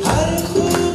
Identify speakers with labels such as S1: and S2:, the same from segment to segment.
S1: हर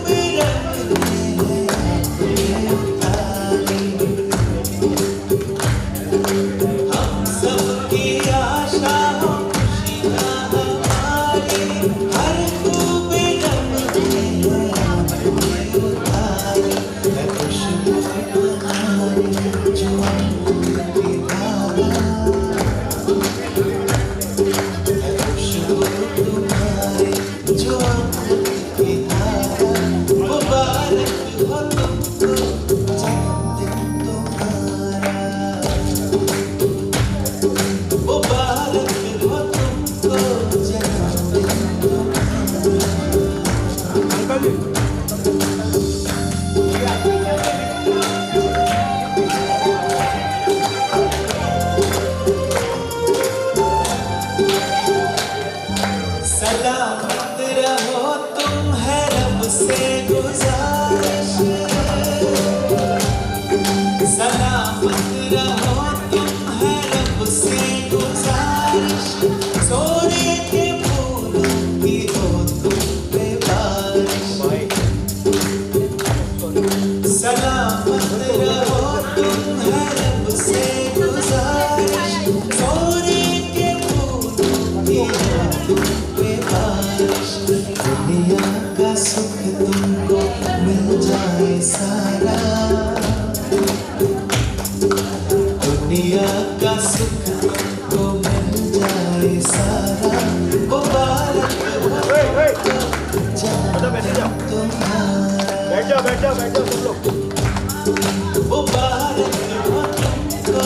S1: सलामत रहो तुम है रब से गुजारिश, सलामत रहो तुम है रब से गुजारिश, सोने के फूलों की हो तुम पे बारिश, सलामत रहो तुम है रब से गुजारिश, सोने के फूलों की हो तुम पे बारिश, दुनिया का सुख तुमको मिल जाए सारा, दुनिया का सुख तुमको मिल जाए सारा, मुबारक हो तुम्हारा,
S2: बैठ जाओ सब लोग,
S1: मुबारक हो तुमको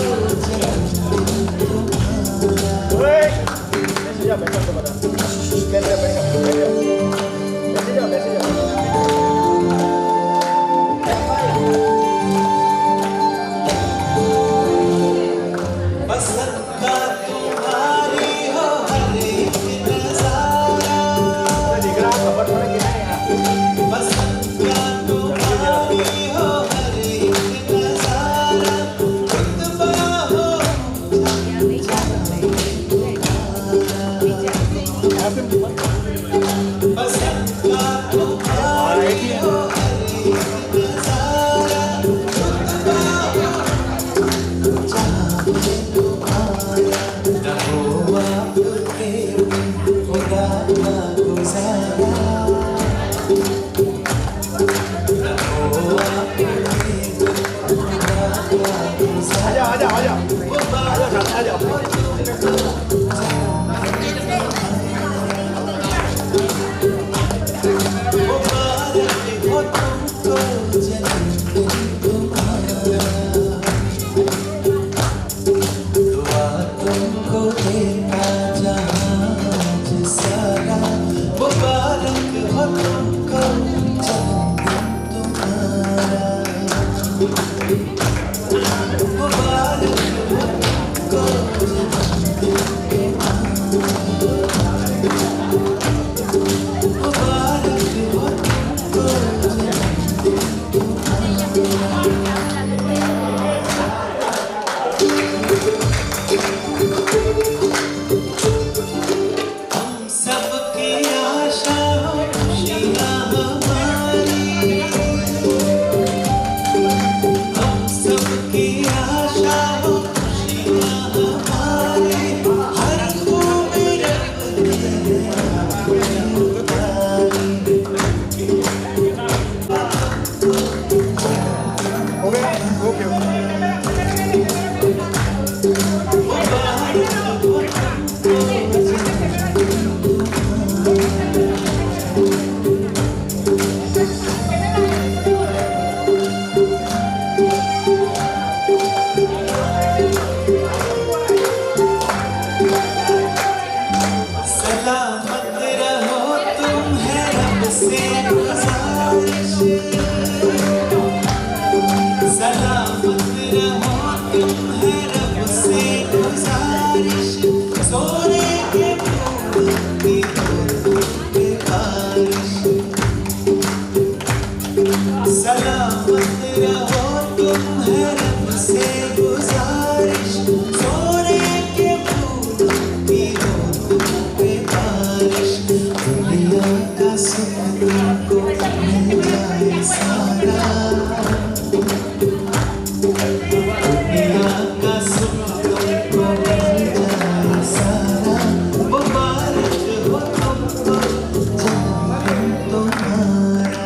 S1: पसंद का तुम्हारी हो हर एक नजारा, पसंद का तुम्हारी हो हर एक नजारा, रुतबा हो पसंद का तुम्हारी हो हर एक नजारा, रुतबा हो खुदा का गुजारा,
S2: आजा
S1: तुमको देता जहाज सारा, मुबारक हो तुमको जन्नत तुम्हारा, मुबारक हो तुमको जन्नत मुबारक हो तुमको हम सबकी आशा हो खुशियाँ हमारी, हम सबकी आशा हो खुशियाँ हमारी, हर खूब रब तेरे सलामत रहो तुम है रब से गुजारिश, सलामत रहो तुम है रब से गुजारिश, सोने के फूलों की हो तुम पे बारिश, सलामत रहो तुम है रब से गुजारिश, सोने के फूलों की हो तुम पे बारिश, दुनिया का सुख तुमको मिल जाए सारा, दुनिया का सुख तुमको मिल जाए सारा, मुबारक हो तुमको जन्नत तुम्हारा,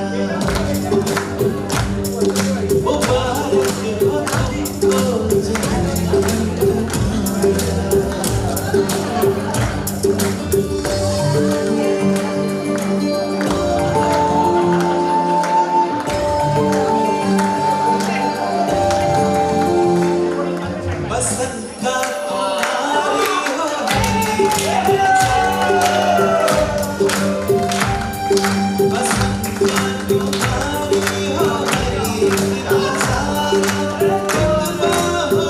S1: मुबारक हो तुमको जन्नत पसंद का तुम्हारी हो पसंद का तुम्हारी हो हर एक नजारा, रुतबा हो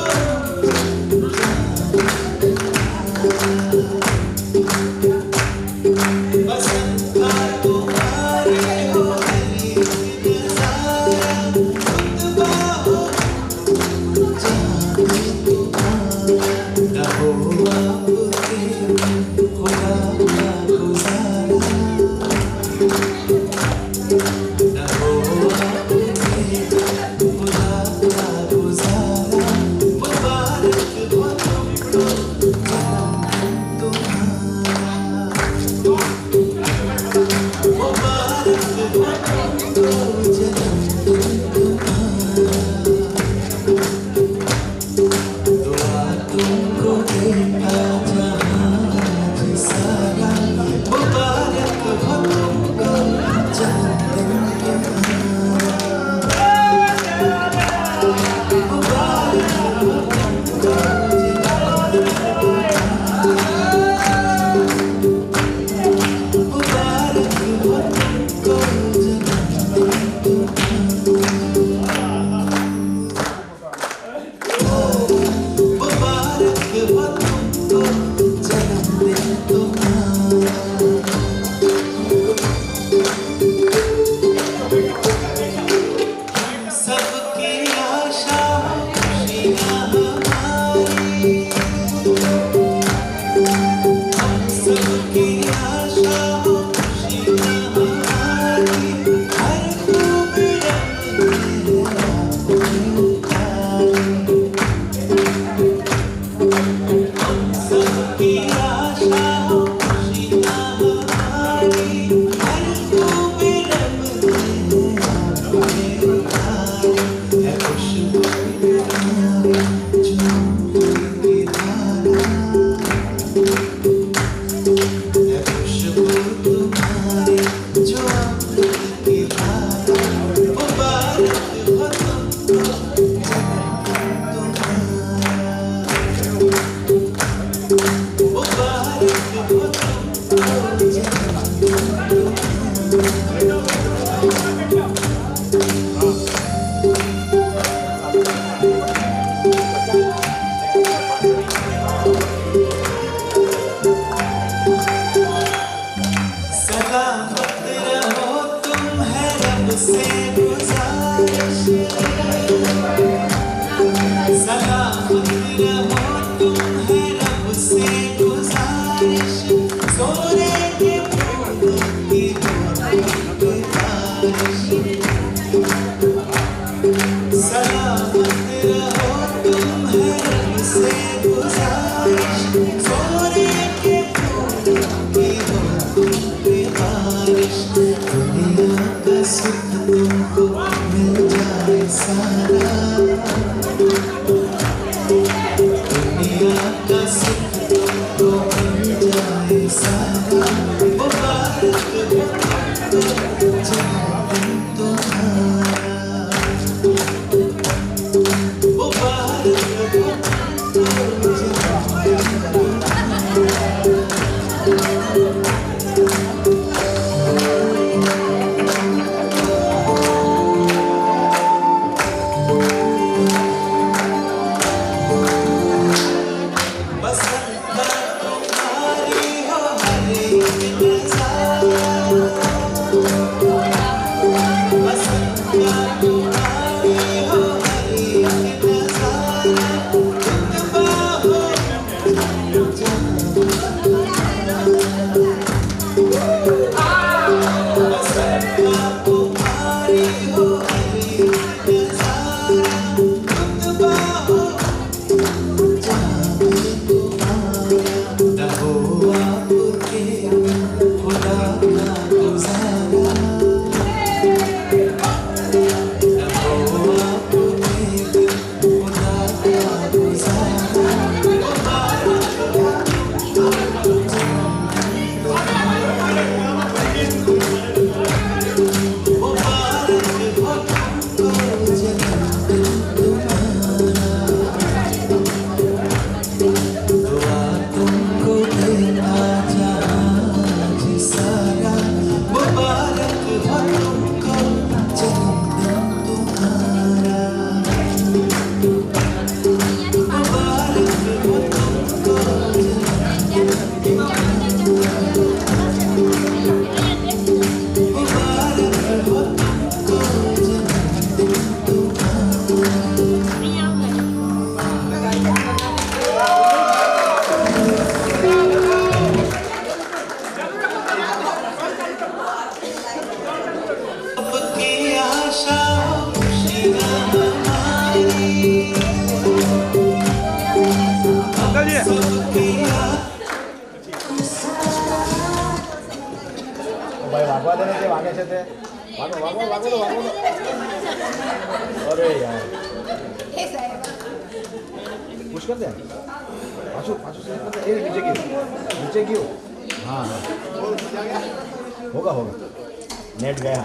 S2: भाई वागवा देने के वागे से थे वागो वागो वागो वागो अरे यार पुश कर दे पाछू पाछू से कर दे ए नीचे क्यों हाँ होगा होगा नेट गया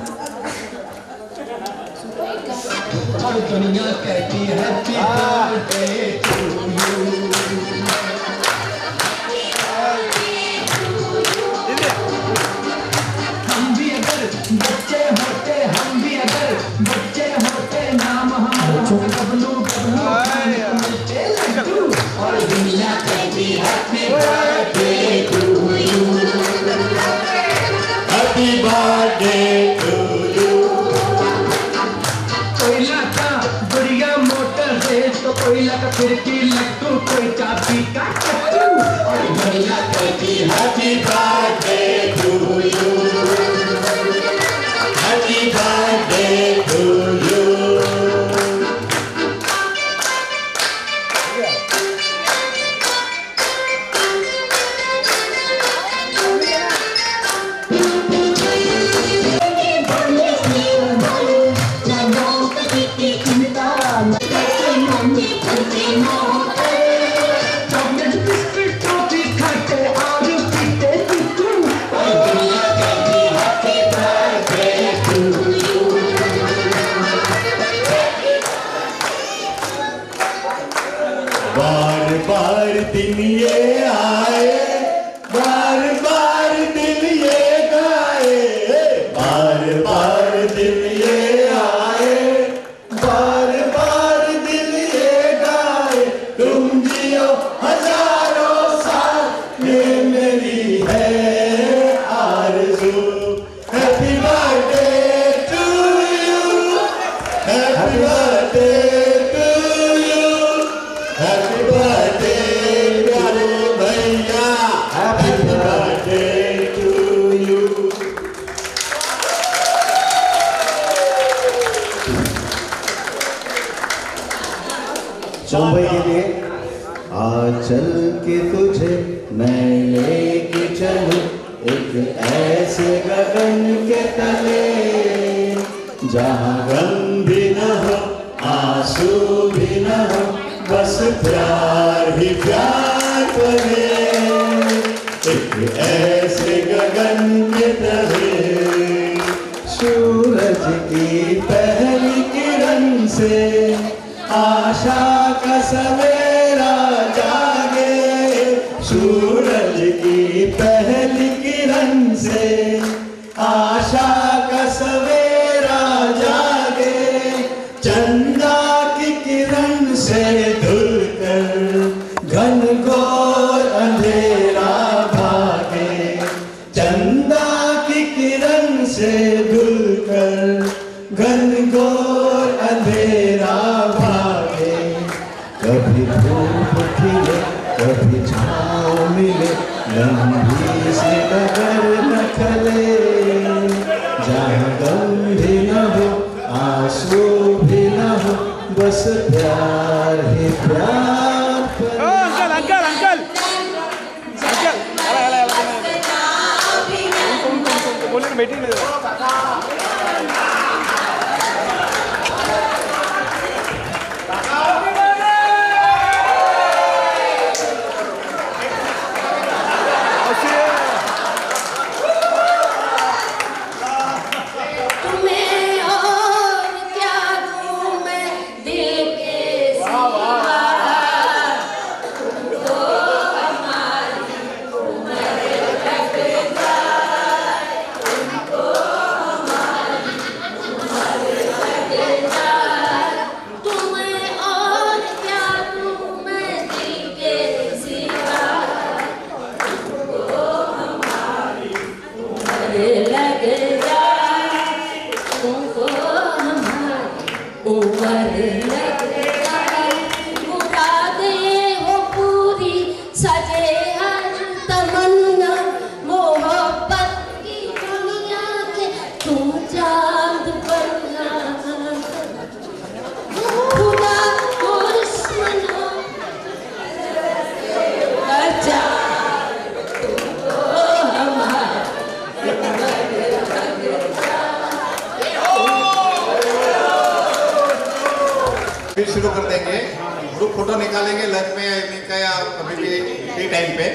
S3: दुनिया कहती है हैप्पी बर्थडे टू यू बच्चे होते हम भी अगर बच्चे होते नाम हमारा बबलू बबलू मिलते लड्डू और दुनिया कहती happy birthday to you happy birthday to you कोयला का बढ़िया मोटर है तो कोयला का खिड़की लड्डू कोई चाबी का चट्टू और दुनिया कहती happy birthday to you Happy birthday to you.
S1: दिन ये आए, बार बार दिल ये गाए, तुम जियो हजारों साल, ये मेरी है आरज़ू। Happy birthday to you, happy birthday to you, happy birthday प्यारे भैया, happy birthday to you.
S2: Som भाई के लिए
S1: आज चल के तुझे मैं लेके चलूं एक ऐसे गगन के तले, जहाँ गम भी न हो आंसू भी न हो, बस प्यार ही प्यार करे। एक ऐसे गगन के तले, सूरज की पहली किरण से आशा का सवेरा जागे, सूरज की पहली किरण से आशा का सवेरा जागे, चंदा की किरण से धुलकर घनघोर अंधेरा भागे, चंदा की किरण से धुलकर घनघोर अंधेरा भागे। कभी धूप खिले कभी छाँव मिले, लंबी सी डगर न खले, जहाँ गम भी न हो आंसू भी न हो, बस प्यार ही प्यार करे।
S2: अंकल अंकल अंकल अंकल बोले बेटी नहीं
S4: फिर शुरू कर देंगे। ग्रुप फोटो निकालेंगे लंच में या इवनिंग का या कभी भी फ्री टाइम पे।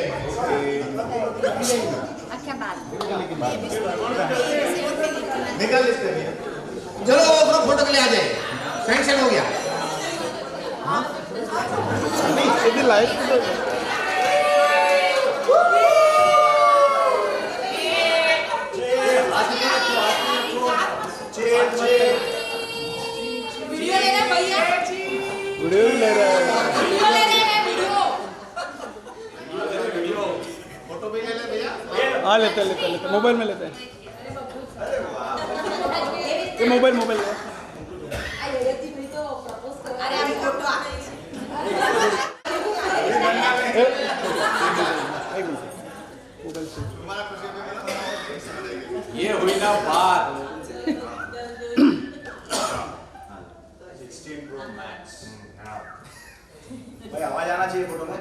S4: निकाल लेते हैं। चलो वो ग्रुप फोटो के लिए आ जाए। सैंक्शन हो गया।
S2: सीधी लाइट वीडियो भी ले रहा है।
S4: फोटो भी ले ले भैया।
S2: हाँ लेते मोबाइल में लेते हैं। ये मोबाइल
S1: ये हुई ना बात। 16 Pro Max। भाई आवाज आना चाहिए फोटो में।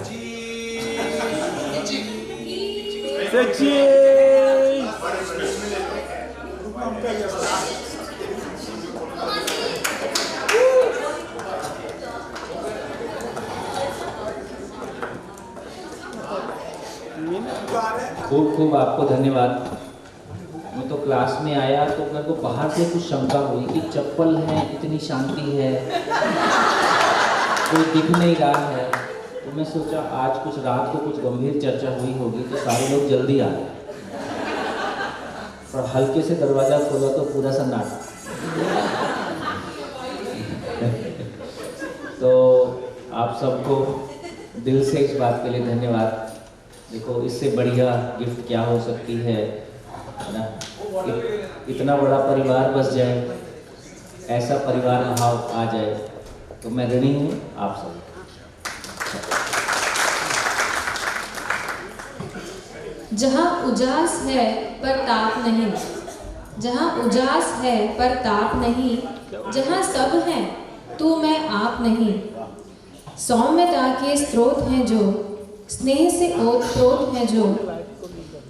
S2: सेक्सी
S5: खूब खूब आपको धन्यवाद। मैं तो क्लास में आया तो मेरे को बाहर से कुछ शंका हुई कि चप्पल है, इतनी शांति है, कोई दिख नहीं रहा है, तो मैं सोचा आज कुछ रात को कुछ गंभीर चर्चा हुई होगी तो सारे लोग जल्दी आ गए। और हल्के से दरवाज़ा खोला तो पूरा सन्नाटा। तो आप सबको दिल से इस बात के लिए धन्यवाद। देखो इससे बढ़िया गिफ्ट क्या हो सकती है ना। इतना बड़ा परिवार बस जाए, ऐसा परिवार भाव आ जाए, तो मैं ऋणी हूँ आप सब।
S6: जहाँ उजास है पर ताप नहीं, जहाँ उजास है पर ताप नहीं, जहाँ सब हैं तू मैं आप नहीं। सौम्यता के स्रोत हैं जो, स्नेह से ओतप्रोत हैं जो,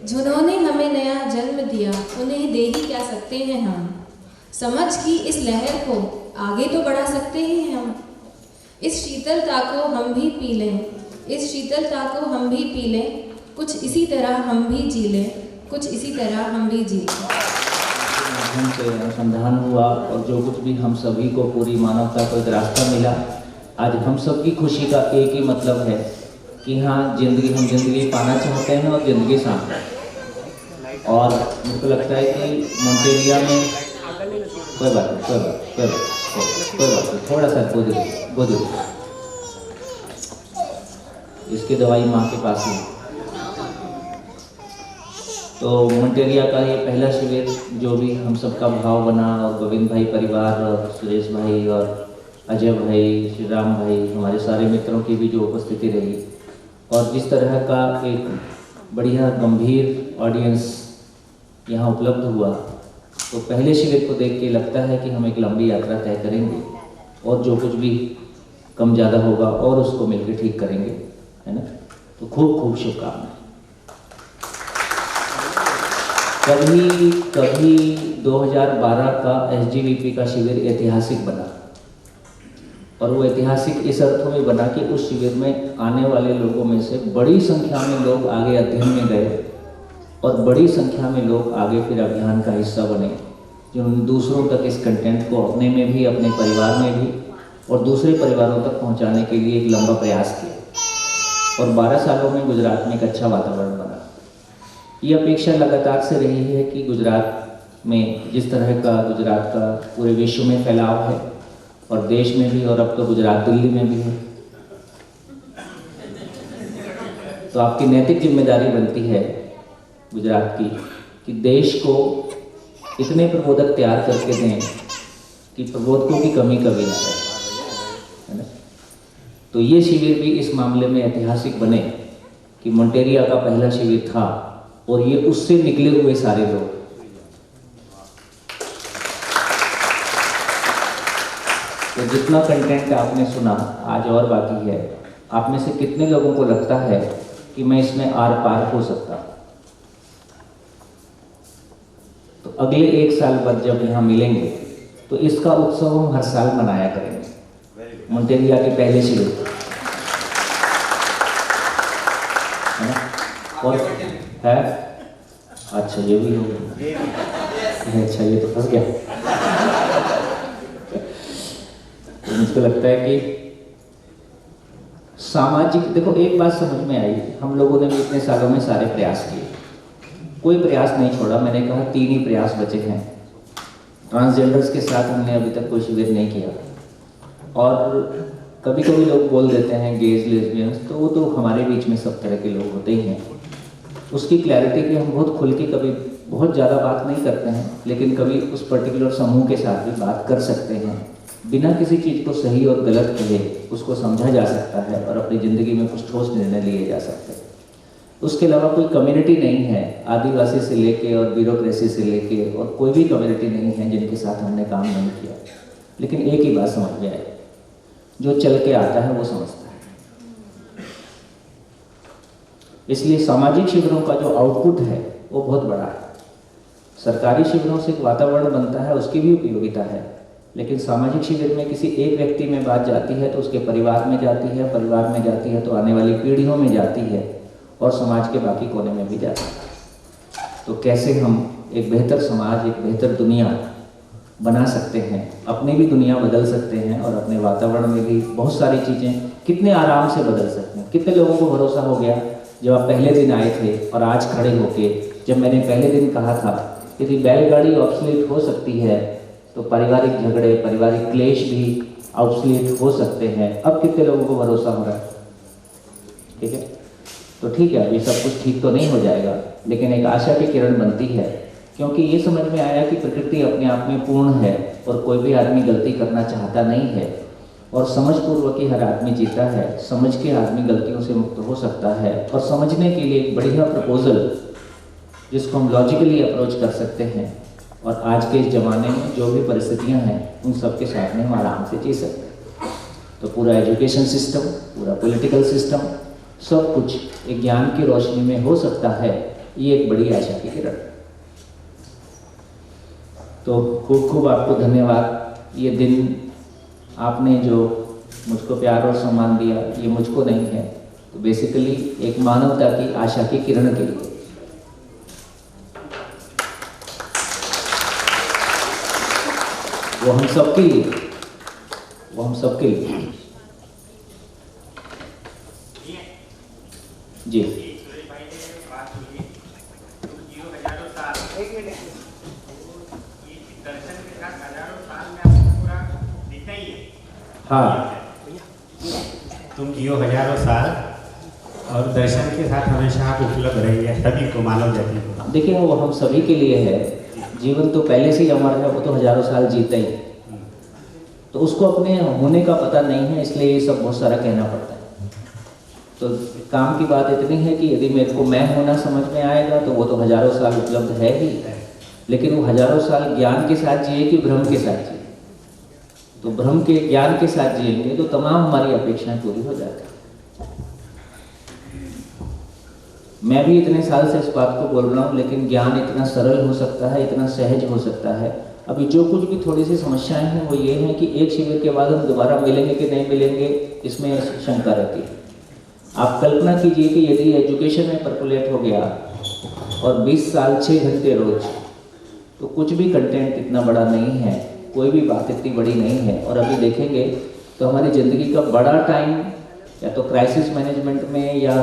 S6: जिन्होंने हमें नया जन्म दिया उन्हें दे ही क्या सकते हैं हम। समझ की इस लहर को आगे तो बढ़ा सकते हैं हम। इस शीतलता को हम भी पी लें, इस शीतलता को हम भी पी लें, कुछ इसी तरह हम भी जी लें, कुछ इसी तरह हम भी जी लें।
S5: हमसे अनुसंधान हुआ और जो कुछ भी हम सभी को, पूरी मानवता को एक रास्ता मिला। आज हम सब की खुशी का एक ही मतलब है कि हाँ जिंदगी, हम जिंदगी पाना चाहते हैं और ज़िंदगी साथ है। और मुझको लगता है कि मोंटेरिया में कोई बात नहीं, थोड़ा सा गोद इसकी दवाई माँ के पास ही। तो मोंटेरिया का ये पहला शिविर जो भी हम सबका भाव बना, और गोविंद भाई परिवार और सुरेश भाई और अजय भाई, श्री राम भाई, हमारे सारे मित्रों की भी जो उपस्थिति रही, और जिस तरह का एक बढ़िया गंभीर ऑडियंस यहाँ उपलब्ध हुआ, तो पहले शिविर को देख के लगता है कि हम एक लंबी यात्रा तय करेंगे और जो कुछ भी कम ज़्यादा होगा और उसको मिलकर ठीक करेंगे, है ना। तो खूब खूब शुभकामनाएं। कभी 2012 का SGVP का शिविर ऐतिहासिक बना, और वो ऐतिहासिक इस अर्थों में बना कि उस शिविर में आने वाले लोगों में से बड़ी संख्या में लोग आगे अध्ययन में गए, और बड़ी संख्या में लोग आगे फिर अभियान का हिस्सा बने, जिन्होंने दूसरों तक इस कंटेंट को अपने में भी, अपने परिवार में भी और दूसरे परिवारों तक पहुंचाने के लिए एक लंबा प्रयास किया। और 12 सालों में गुजरात में एक अच्छा वातावरण बना। ये अपेक्षा लगातार से रही है कि गुजरात में जिस तरह का गुजरात का पूरे विश्व में फैलाव है, और देश में भी, और अब तो गुजरात दिल्ली में भी है, तो आपकी नैतिक जिम्मेदारी बनती है गुजरात की कि देश को इतने प्रबोधक तैयार करके दें कि प्रबोधकों की कमी कभी ना रहे, है ना। तो ये शिविर भी इस मामले में ऐतिहासिक बने कि मोंटेरिया का पहला शिविर था, और ये उससे निकले हुए सारे लोग। तो जितना कंटेंट आपने सुना आज और बाकी है, आप में से कितने लोगों को लगता है कि मैं इसमें आर पार हो सकता। तो अगले 1 साल बाद जब यहाँ मिलेंगे तो इसका उत्सव हम हर साल मनाया करेंगे, मोंटेरिया के पहले शिविर, है ना। और है अच्छा ये भी होगा, अच्छा ये तो फंस गया। तो मुझको लगता है कि सामाजिक, देखो एक बात समझ में आई, हम लोगों ने भी इतने सालों में सारे प्रयास किए, कोई प्रयास नहीं छोड़ा। मैंने कहा 3 ही प्रयास बचे हैं। ट्रांसजेंडर्स के साथ हमने अभी तक कोई शिविर नहीं किया, और कभी कभी लोग बोल देते हैं गेज लेस्बियंस, तो वो तो हमारे बीच में सब तरह के लोग होते ही हैं। उसकी क्लैरिटी की हम बहुत खुल के कभी बहुत ज़्यादा बात नहीं करते हैं, लेकिन कभी उस पर्टिकुलर समूह के साथ भी बात कर सकते हैं। बिना किसी चीज़ को सही और गलत कहे उसको समझा जा सकता है, और अपनी ज़िंदगी में कुछ ठोस निर्णय लिए जा सकते हैं। उसके अलावा कोई कम्युनिटी नहीं है, आदिवासी से लेके और ब्यूरोक्रेसी से लेके, और कोई भी कम्युनिटी नहीं है जिनके साथ हमने काम नहीं किया। लेकिन एक ही बात समझ में आई, जो चल के आता है वो समझता है। इसलिए सामाजिक शिविरों का जो आउटपुट है वो बहुत बड़ा है। सरकारी शिविरों से एक वातावरण बनता है, उसकी भी उपयोगिता है, लेकिन सामाजिक शिविर में किसी एक व्यक्ति में बात जाती है तो उसके परिवार में जाती है, परिवार में जाती है तो आने वाली पीढ़ियों में जाती है, और समाज के बाकी कोने में भी जाती है। तो कैसे हम एक बेहतर समाज, एक बेहतर दुनिया बना सकते हैं, अपनी भी दुनिया बदल सकते हैं, और अपने वातावरण में भी बहुत सारी चीज़ें कितने आराम से बदल सकते हैं। कितने लोगों को भरोसा हो गया जब आप पहले दिन आए थे, और आज खड़े होके जब मैंने पहले दिन कहा था यदि बैलगाड़ी ऑब्सोलीट हो सकती है तो पारिवारिक झगड़े, पारिवारिक क्लेश भी आउटस्लीट हो सकते हैं। अब कितने लोगों को भरोसा हो रहा है? ठीक है, तो ठीक है, अभी सब कुछ ठीक तो नहीं हो जाएगा, लेकिन एक आशा की किरण बनती है, क्योंकि ये समझ में आया कि प्रकृति अपने आप में पूर्ण है और कोई भी आदमी गलती करना चाहता नहीं है, और समझपूर्वक ही हर आदमी जीता है। समझ के आदमी गलतियों से मुक्त हो सकता है, और समझने के लिए एक बढ़िया प्रपोजल जिसको हम लॉजिकली अप्रोच कर सकते हैं, और आज के इस ज़माने में जो भी परिस्थितियां हैं उन सब के साथ में हम आराम से जी सकते हैं। तो पूरा एजुकेशन सिस्टम, पूरा पॉलिटिकल सिस्टम, सब कुछ एक ज्ञान की रोशनी में हो सकता है। ये एक बड़ी आशा की किरण। तो खूब खूब आपको धन्यवाद। ये दिन आपने जो मुझको प्यार और सम्मान दिया, ये मुझको नहीं है, तो बेसिकली एक मानवता की आशा की किरण के लिए। वो हम सबके लिए, वो हम सबके लिए। जी हाँ,
S7: तुम जियो हजारों साल और दर्शन के साथ हमेशा आप उपलब्ध रहिए सभी को, मानव जाति को।
S5: देखिए वो हम सभी के लिए है। जीवन तो पहले से ही अमर है, वो तो हजारों साल जीता ही, तो उसको अपने होने का पता नहीं है, इसलिए ये सब बहुत सारा कहना पड़ता है। तो काम की बात इतनी है कि यदि मेरे को मैं होना समझ में आएगा तो वो तो हजारों साल उपलब्ध है ही, लेकिन वो हजारों साल ज्ञान के साथ जिए कि भ्रम के साथ जिए। तो भ्रम के ज्ञान के साथ जिएंगे तो तमाम हमारी अपेक्षाएं पूरी हो जाती हैं। मैं भी इतने साल से इस बात को बोल रहा हूँ, लेकिन ज्ञान इतना सरल हो सकता है, इतना सहज हो सकता है। अभी जो कुछ भी थोड़ी सी समस्याएं हैं वो ये हैं कि एक शिविर के बाद हम दोबारा मिलेंगे कि नहीं मिलेंगे, इसमें शंका रहती है। आप कल्पना कीजिए कि यदि एजुकेशन में परकुलेट हो गया और 20 साल 6 घंटे रोज, तो कुछ भी कंटेंट इतना बड़ा नहीं है, कोई भी बात इतनी बड़ी नहीं है। और अभी देखेंगे तो हमारी ज़िंदगी का बड़ा टाइम या तो क्राइसिस मैनेजमेंट में, या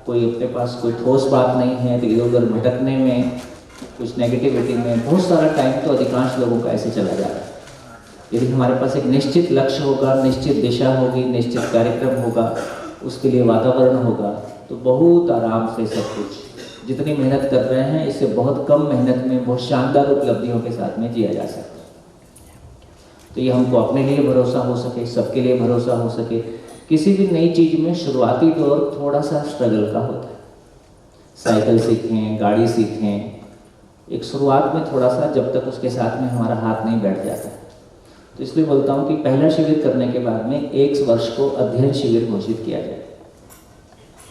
S5: कोई अपने पास कोई ठोस बात नहीं है तो इधर उधर भटकने में, कुछ नेगेटिविटी में, बहुत सारा टाइम तो अधिकांश लोगों का ऐसे चला जा रहा है। यदि हमारे पास एक निश्चित लक्ष्य होगा, निश्चित दिशा होगी, निश्चित कार्यक्रम होगा, उसके लिए वातावरण होगा, तो बहुत आराम से सब कुछ जितनी मेहनत कर रहे हैं इससे बहुत कम मेहनत में बहुत शानदार उपलब्धियों के साथ में जिया जा सकता है। तो ये हमको अपने लिए भरोसा हो सके, सबके लिए भरोसा हो सके। किसी भी नई चीज़ में शुरुआती दौर थोड़ा सा स्ट्रगल का होता है। साइकिल सीखें, गाड़ी सीखें, एक शुरुआत में थोड़ा सा, जब तक उसके साथ में हमारा हाथ नहीं बैठ जाता है। तो इसलिए बोलता हूँ कि पहला शिविर करने के बाद में 1 वर्ष को अध्ययन शिविर घोषित किया जाए।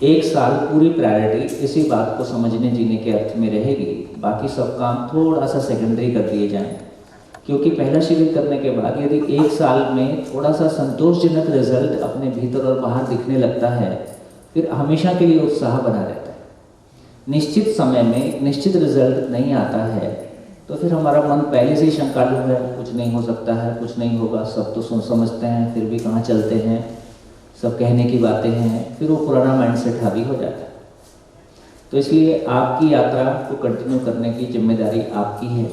S5: 1 साल पूरी प्रायोरिटी इसी बात को समझने जीने के अर्थ में रहेगी, बाकी सब काम थोड़ा सा सेकेंडरी कर दिए जाएं। क्योंकि पहला शिविर करने के बाद यदि 1 साल में थोड़ा सा संतोषजनक रिजल्ट अपने भीतर और बाहर दिखने लगता है, फिर हमेशा के लिए उत्साह बना रहता है। निश्चित समय में निश्चित रिजल्ट नहीं आता है तो फिर हमारा मन पहले से ही शंकालु है, कुछ नहीं हो सकता है, कुछ नहीं होगा, सब तो समझते हैं फिर भी कहाँ चलते हैं, सब कहने की बातें हैं, फिर वो पुराना माइंडसेट हावी हो जाता है। तो इसलिए आपकी यात्रा को कंटिन्यू करने की जिम्मेदारी आपकी है।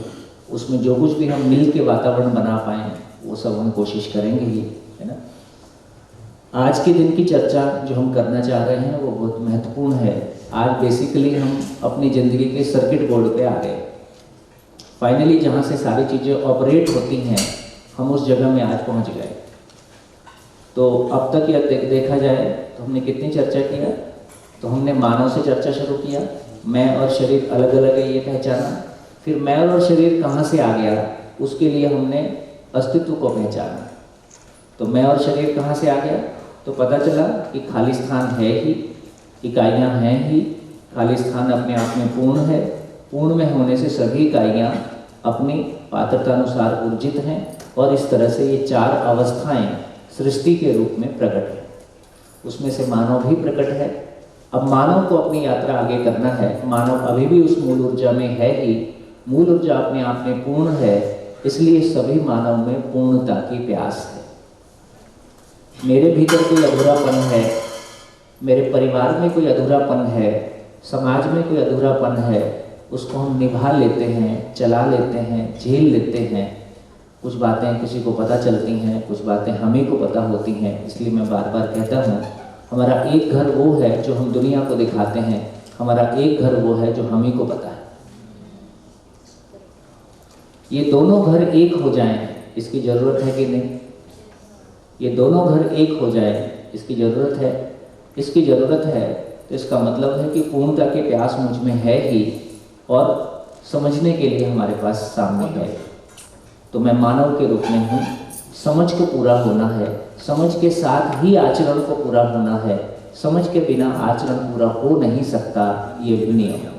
S5: उसमें जो कुछ भी हम मिल के वातावरण बना पाएँ वो सब हम कोशिश करेंगे ही, है ना। आज के दिन की चर्चा जो हम करना चाह रहे हैं वो बहुत महत्वपूर्ण है। आज बेसिकली हम अपनी ज़िंदगी के सर्किट बोर्ड पे आ गए। फाइनली जहाँ से सारी चीज़ें ऑपरेट होती हैं हम उस जगह में आज पहुँच गए। तो अब तक यह देखा जाए तो हमने कितनी चर्चा किया, तो हमने मानव से चर्चा शुरू किया, मैं और शरीर अलग अलग है ये पहचाना, फिर मैं और शरीर कहाँ से आ गया उसके लिए हमने अस्तित्व को पहचाना। तो मैं और शरीर कहाँ से आ गया, तो पता चला कि खाली स्थान है ही, इकाइयाँ हैं ही, खाली स्थान अपने आप में पूर्ण है, पूर्ण में होने से सभी इकाइयाँ अपनी पात्रतानुसार ऊर्जित हैं, और इस तरह से ये 4 अवस्थाएं सृष्टि के रूप में प्रकट है। उसमें से मानव भी प्रकट है। अब मानव को अपनी यात्रा आगे करना है। मानव अभी भी उस मूल ऊर्जा में है ही, मूल ऊर्जा अपने आप में पूर्ण है, इसलिए सभी मानव में पूर्णता की प्यास है। मेरे भीतर कोई अधूरापन है, मेरे परिवार में कोई अधूरापन है, समाज में कोई अधूरापन है, उसको हम निभा लेते हैं, चला लेते हैं, झेल लेते हैं, कुछ बातें किसी को पता चलती हैं, कुछ बातें हमें को पता होती हैं। इसलिए मैं बार बार कहता हूँ, हमारा एक घर वो है जो हम दुनिया को दिखाते हैं, हमारा एक घर वो है जो हमें को पता है। ये दोनों घर एक हो जाएं, इसकी ज़रूरत है कि नहीं? ये दोनों घर एक हो जाएं, इसकी ज़रूरत है। इसकी ज़रूरत है तो इसका मतलब है कि पूर्णता के प्यास मुझ में है ही, और समझने के लिए हमारे पास सामने है। तो मैं मानव के रूप में हूँ, समझ को पूरा होना है, समझ के साथ ही आचरण को पूरा होना है। समझ के बिना आचरण पूरा हो नहीं सकता, ये भी नियम है।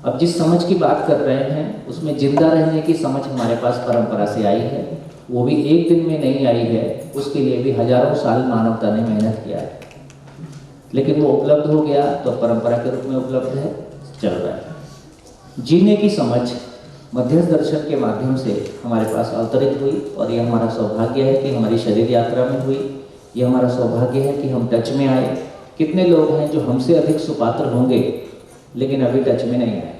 S5: अब जिस समझ की बात कर रहे हैं उसमें जिंदा रहने की समझ हमारे पास परंपरा से आई है, वो भी एक दिन में नहीं आई है, उसके लिए भी हजारों साल मानवता ने मेहनत किया है। लेकिन वो उपलब्ध हो गया तो परंपरा के रूप में उपलब्ध है, चल रहा है। जीने की समझ मध्यस्थ दर्शन के माध्यम से हमारे पास अवतरित हुई, और ये हमारा सौभाग्य है कि हमारी शरीर यात्रा में हुई। ये हमारा सौभाग्य है कि हम टच में आए। कितने लोग हैं जो हमसे अधिक सुपात्र होंगे लेकिन अभी टच में नहीं आए?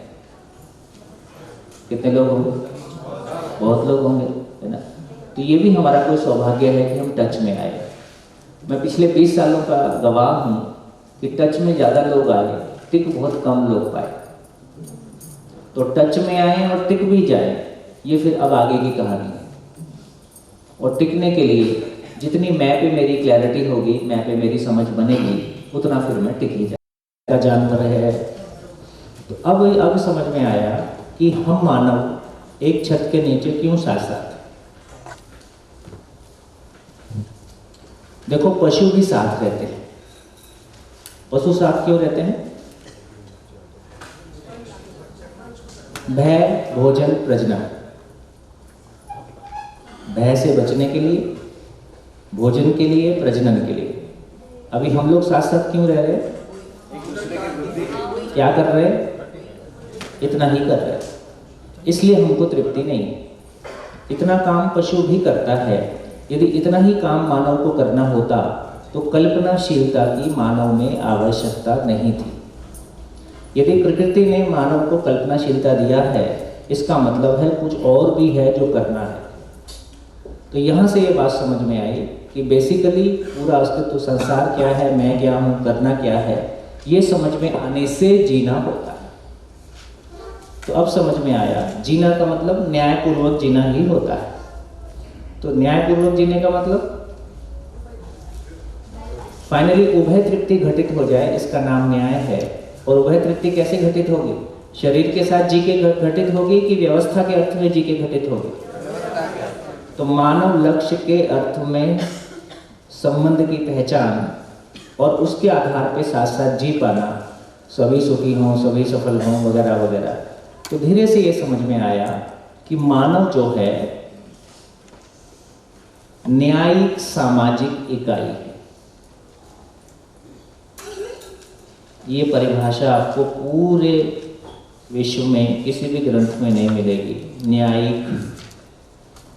S5: कितने लोग होंगे? बहुत लोग होंगे, है ना? तो ये भी हमारा कोई सौभाग्य है कि हम टच में आए। मैं पिछले 20 सालों का गवाह हूँ कि टच में ज़्यादा लोग आए, टिक बहुत कम लोग पाए। तो टच में आए और टिक भी जाए, ये फिर अब आगे की कहानी है। और टिकने के लिए जितनी मैं पे मेरी क्लैरिटी होगी, मैं पे मेरी समझ बनेगी, उतना फिर मैं टिक ही जाएगा। जानवर है। तो अब समझ में आया कि हम मानव एक छत के नीचे क्यों साथ साथ। देखो, पशु भी साथ रहते हैं। पशु साथ क्यों रहते हैं? भय, भोजन, प्रजनन। भय से बचने के लिए, भोजन के लिए, प्रजनन के लिए। अभी हम लोग साथ साथ क्यों रह रहे हैं? क्या कर रहे हैं? इतना ही कर रहे हैं, इसलिए हमको तृप्ति नहीं है। इतना काम पशु भी करता है। यदि इतना ही काम मानव को करना होता तो कल्पनाशीलता की मानव में आवश्यकता नहीं थी। यदि प्रकृति ने मानव को कल्पनाशीलता दिया है, इसका मतलब है कुछ और भी है जो करना है। तो यहाँ से ये बात समझ में आई कि बेसिकली पूरा अस्तित्व, संसार क्या है, मैं क्या हूँ, करना क्या है, ये समझ में आने से जीना होता है। तो अब समझ में आया, जीना का मतलब न्यायपूर्वक जीना ही होता है। तो न्यायपूर्वक जीने का मतलब फाइनली उभय तृप्ति घटित हो जाए, इसका नाम न्याय है। और उभय तृप्ति कैसे घटित होगी? शरीर के साथ जी के घटित होगी कि व्यवस्था के अर्थ में जी के घटित होगी? तो मानव लक्ष्य के अर्थ में संबंध की पहचान और उसके आधार पे साथ साथ जी पाना, सभी सुखी हों, सभी सफल हों, वगैरह वगैरह। तो धीरे से ये समझ में आया कि मानव जो है न्यायिक सामाजिक इकाई है। ये परिभाषा आपको पूरे विश्व में किसी भी ग्रंथ में नहीं मिलेगी। न्यायिक,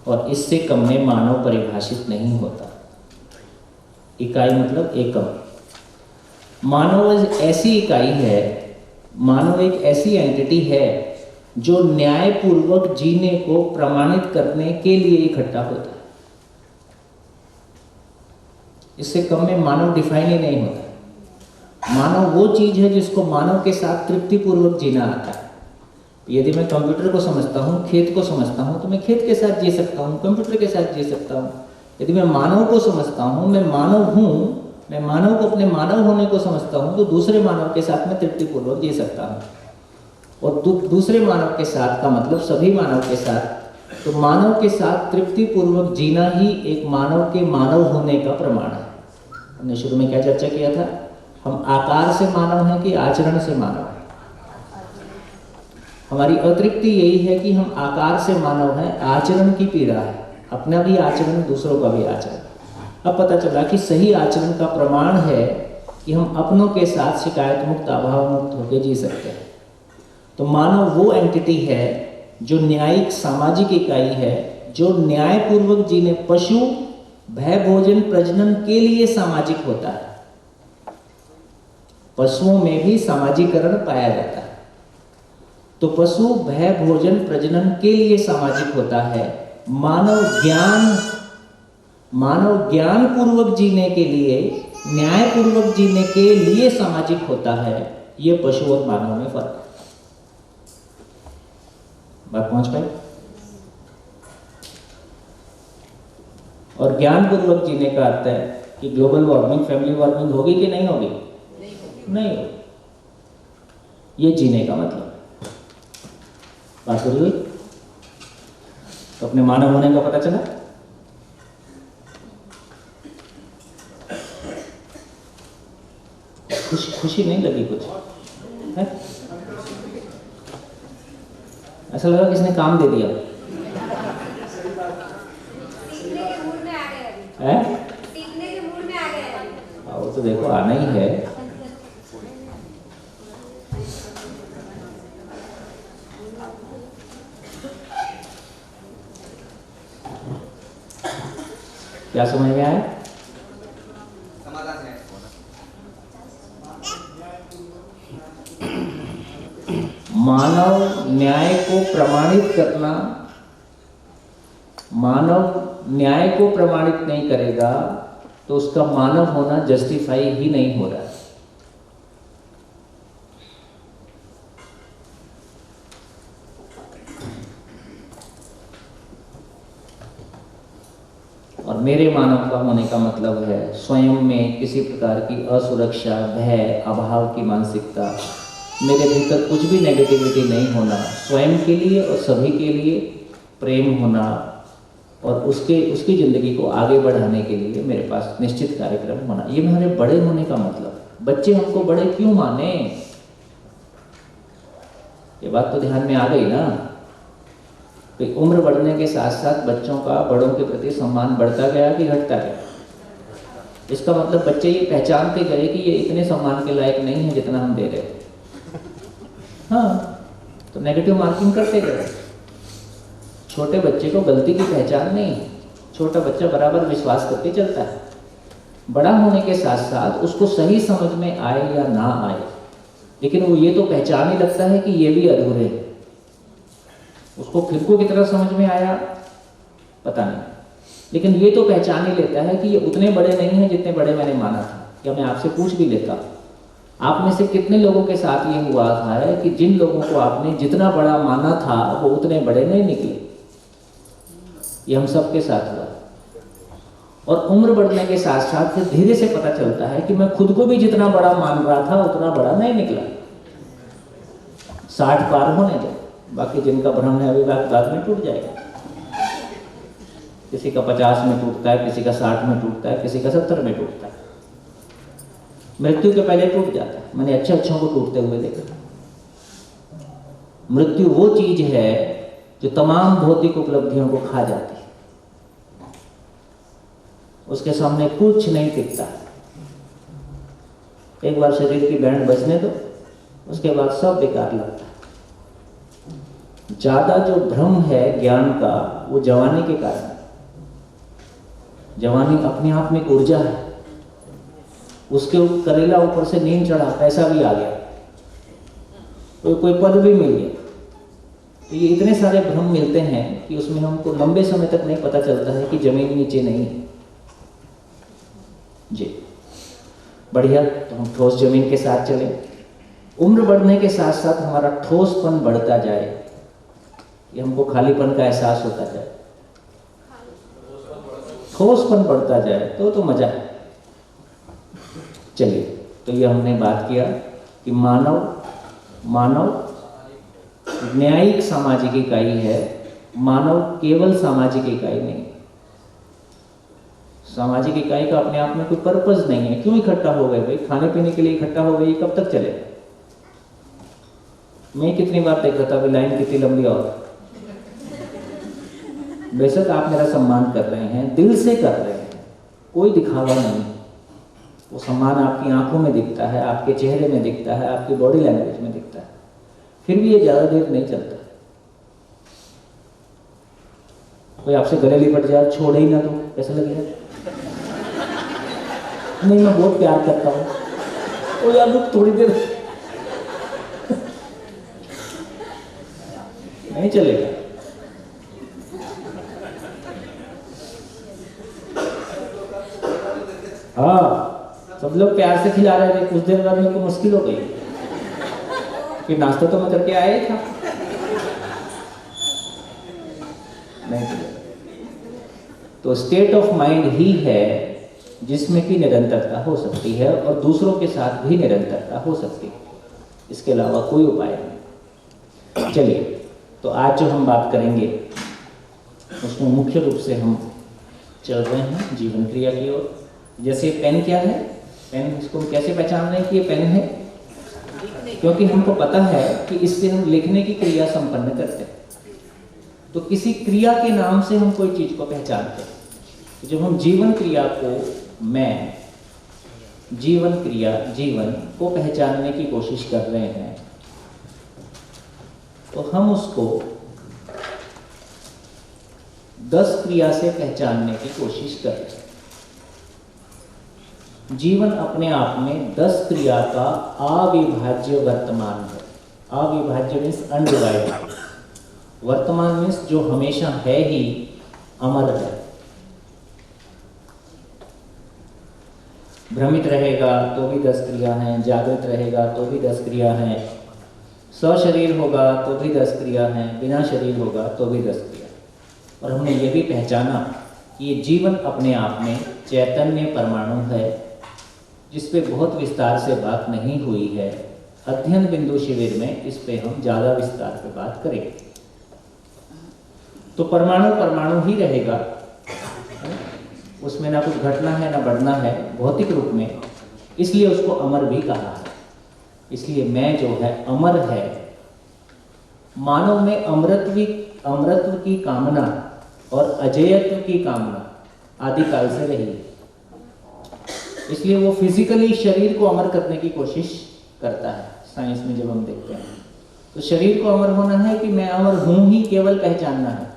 S5: और इससे कम में मानव परिभाषित नहीं होता। इकाई मतलब एकम। मानव ऐसी इकाई है, मानव एक ऐसी एंटिटी है जो न्यायपूर्वक जीने को प्रमाणित करने के लिए इकट्ठा होता है। इससे कम में मानव डिफाइन ही नहीं होता। मानव वो चीज है जिसको मानव के साथ तृप्तिपूर्वक जीना आता है। यदि मैं कंप्यूटर को समझता हूँ, खेत को समझता हूँ, तो मैं खेत के साथ जी सकता हूँ, कंप्यूटर के साथ जी सकता हूँ। यदि मैं मानव को समझता हूँ, मैं मानव हूँ, मैं मानव को अपने मानव होने को समझता हूँ, तो दूसरे मानव के साथ मैं तृप्तिपूर्वक जी सकता हूँ। और दूसरे मानव के साथ का मतलब सभी मानव के साथ। तो मानव के साथ तृप्तिपूर्वक जीना ही एक मानव के मानव होने का प्रमाण है। हमने शुरू में क्या चर्चा किया था? हम आकार से मानव हैं कि आचरण से मानव हैं? हमारी अतृप्ति यही है कि हम आकार से मानव हैं, आचरण की पीड़ा है। अपना भी आचरण, दूसरों का भी आचरण। अब पता चला कि सही आचरण का प्रमाण है कि हम अपनों के साथ शिकायत मुक्त, अभाव मुक्त होकर जी सकते हैं। तो मानव वो एंटिटी है जो न्यायिक सामाजिक इकाई है, जो न्यायपूर्वक जीने। पशु भय, भोजन, प्रजनन के लिए सामाजिक होता है। पशुओं में भी सामाजिकरण पाया जाता है। तो पशु भय, भोजन, प्रजनन के लिए सामाजिक होता है, मानव ज्ञान पूर्वक जीने के लिए, न्याय पूर्वक जीने के लिए सामाजिक होता है। ये पशु और मानव में फर्क है। बात पहुंच पाई? और ज्ञान पूर्वक जीने का अर्थ है कि ग्लोबल वार्मिंग, फैमिली वार्मिंग होगी कि नहीं होगी? नहीं होगी। ये जीने का मतलब है। बात हो रही? तो अपने मानव होने का पता चला। खुशी नहीं लगी कुछ है? ऐसा लगा किसने काम दे दिया है? वो तो देखो आना ही है। क्या समझ में आया? मानव न्याय को प्रमाणित करना, मानव न्याय को प्रमाणित नहीं करेगा तो उसका मानव होना जस्टिफाई ही नहीं हो रहा है। और मेरे मानव का होने का मतलब है स्वयं में किसी प्रकार की असुरक्षा, भय, अभाव की मानसिकता, मेरे भीतर कुछ भी नेगेटिविटी नहीं होना, स्वयं के लिए और सभी के लिए प्रेम होना, और उसकी ज़िंदगी को आगे बढ़ाने के लिए मेरे पास निश्चित कार्यक्रम होना। ये मेरे बड़े होने का मतलब है। बच्चे हमको बड़े क्यों माने? ये बात तो ध्यान में आ गई ना कि उम्र बढ़ने के साथ साथ बच्चों का बड़ों के प्रति सम्मान बढ़ता गया कि घटता गया? इसका मतलब बच्चे ये पहचानते गए कि ये इतने सम्मान के लायक नहीं है जितना हम दे रहे थे। हाँ, तो नेगेटिव मार्किंग करते गए। छोटे बच्चे को गलती की पहचान नहीं, छोटा बच्चा बराबर विश्वास करके चलता है। बड़ा होने के साथ साथ उसको सही समझ में आए या ना आए, लेकिन वो ये तो पहचान ही लगता है कि ये भी अधूरे है। उसको खुद को कितना समझ में आया पता नहीं, लेकिन ये तो पहचान ही लेता है कि ये उतने बड़े नहीं हैं जितने बड़े मैंने माना था। या मैं आपसे पूछ भी लेता, आप में से कितने लोगों के साथ ये हुआ था कि जिन लोगों को आपने जितना बड़ा माना था वो उतने बड़े नहीं निकले? ये हम सबके साथ हुआ। और उम्र बढ़ने के साथ साथ फिर धीरे से पता चलता है कि मैं खुद को भी जितना बड़ा मान रहा था उतना बड़ा नहीं निकला। 60 पार होने दो, बाकी जिनका भ्रम है अभी बाद में टूट जाएगा। किसी का 50 में टूटता है, किसी का 60 में टूटता है, किसी का 70 में टूटता है। मृत्यु के पहले टूट जाता है। मैंने अच्छों को टूटते हुए देखा। मृत्यु वो चीज है जो तमाम भौतिक उपलब्धियों को खा जाती है। उसके सामने कुछ नहीं टिकता। एक बार शरीर की बैंड बजने दो, उसके बाद सब बेकार लगता है। ज्यादा जो भ्रम है ज्ञान का वो जवानी के कारण। जवानी अपने आप में ऊर्जा है। उसके करेला ऊपर से नींद चढ़ा, पैसा भी आ गया, कोई पद भी मिल गया, तो ये इतने सारे भ्रम मिलते हैं कि उसमें हमको लंबे समय तक नहीं पता चलता है कि जमीन नीचे नहीं है। जी बढ़िया, तो हम ठोस जमीन के साथ चले। उम्र बढ़ने के साथ साथ हमारा ठोसपन बढ़ता जाए, ये हमको खालीपन का एहसास होता जाए, ठोसपन बढ़ता जाए तो मजा है। चलिए, तो ये हमने बात किया कि मानव न्यायिक सामाजिक इकाई है। मानव केवल सामाजिक इकाई नहीं। सामाजिक इकाई का अपने आप में कोई पर्पस नहीं है। क्यों इकट्ठा हो गए भाई? खाने पीने के लिए इकट्ठा हो गए, कब तक चले? मैं कितनी बार देख रहा था अभी लाइन कितनी लंबी और। बेशक आप मेरा सम्मान कर रहे हैं, दिल से कर रहे हैं, कोई दिखावा नहीं। वो सम्मान आपकी आंखों में दिखता है, आपके चेहरे में दिखता है, आपकी बॉडी लैंग्वेज में दिखता है। फिर भी ये ज्यादा देर नहीं चलता। कोई आपसे गले लिपट जाए, छोड़े ही ना तो कैसा लगेगा? नहीं, मैं बहुत प्यार करता हूँ, तो यार रुक थोड़ी देर, नहीं चलेगा। हाँ, सब लोग प्यार से खिला रहे थे। कुछ देर बाद मेरे को मुश्किल हो गई कि नाश्ता तो मैं करके आया ही था। नहीं तो स्टेट ऑफ माइंड ही है जिसमें कि निरंतरता हो सकती है और दूसरों के साथ भी निरंतरता हो सकती है। इसके अलावा कोई उपाय नहीं। चलिए, तो आज जो हम बात करेंगे उसमें मुख्य रूप से हम चल रहे हैं जीवन क्रिया की ओर। जैसे पेन क्या है, पेन इसको हम कैसे पहचान रहे हैं कि ये पेन है? क्योंकि हमको पता है कि इससे हम लिखने की क्रिया संपन्न करते हैं। तो किसी क्रिया के नाम से हम कोई चीज को पहचानते हैं। जब हम जीवन क्रिया को, मैं जीवन क्रिया, जीवन को पहचानने की कोशिश कर रहे हैं, तो हम उसको 10 क्रिया से पहचानने की कोशिश कर रहे हैं। जीवन अपने आप में 10 क्रिया का अविभाज्य वर्तमान है। अविभाज्य मीन्स अनडिवाइडेड, वर्तमान मीन्स जो हमेशा है ही, अमर है। भ्रमित रहेगा तो भी 10 क्रिया हैं, जागृत रहेगा तो भी 10 क्रिया हैं, सशरीर होगा तो भी 10 क्रिया हैं, बिना शरीर होगा तो भी 10 क्रिया। और हमने ये भी पहचाना कि ये जीवन अपने आप में चैतन्य परमाणु है, जिस पे बहुत विस्तार से बात नहीं हुई है। अध्ययन बिंदु शिविर में इस पे हम ज़्यादा विस्तार पे बात करेंगे। तो परमाणु परमाणु ही रहेगा, उसमें ना कुछ घटना है ना बढ़ना है भौतिक रूप में, इसलिए उसको अमर भी कहा है। इसलिए मैं जो है अमर है। मानव में अमरत्व की कामना और अजेयत्व की कामना आदिकाल से रही है। इसलिए वो फिजिकली शरीर को अमर करने की कोशिश करता है। साइंस में जब हम देखते हैं तो शरीर को अमर होना है कि मैं अमर हूं ही केवल पहचानना है।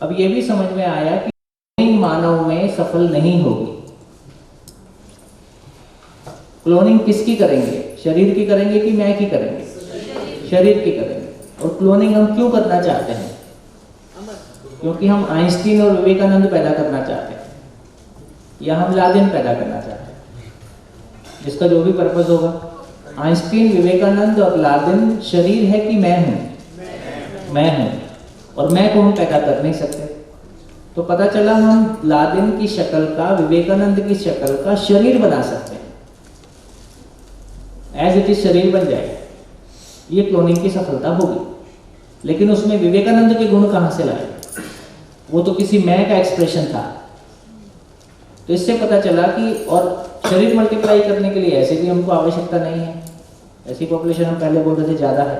S5: अब ये भी समझ में आया कि क्लोनिंग मानव में सफल नहीं होगी। क्लोनिंग किसकी करेंगे? शरीर की करेंगे कि मैं की करेंगे? शरीर की करेंगे। और क्लोनिंग हम क्यों करना चाहते हैं? क्योंकि हम आइंस्टीन और विवेकानंद पैदा करना चाहते हैं, या हम लादेन पैदा करना चाहते हैं, जिसका जो भी पर्पस होगा। आइंस्टीन, विवेकानंद और लादेन शरीर है कि मैं हूं? मैं हूं। और मैं को हम पैदा कर नहीं सकते। तो पता चला हम लादेन की शक्ल का, विवेकानंद की शक्ल का शरीर बना सकते हैं। एज इट इज शरीर बन जाएगा। ये क्लोनिंग की सफलता होगी। लेकिन उसमें विवेकानंद के गुण कहां से लाए? वो तो किसी मैं का एक्सप्रेशन था। तो इससे पता चला कि, और शरीर मल्टीप्लाई करने के लिए ऐसे भी हमको आवश्यकता नहीं है। ऐसी पॉपुलेशन हम पहले बोल रहे थे ज्यादा है।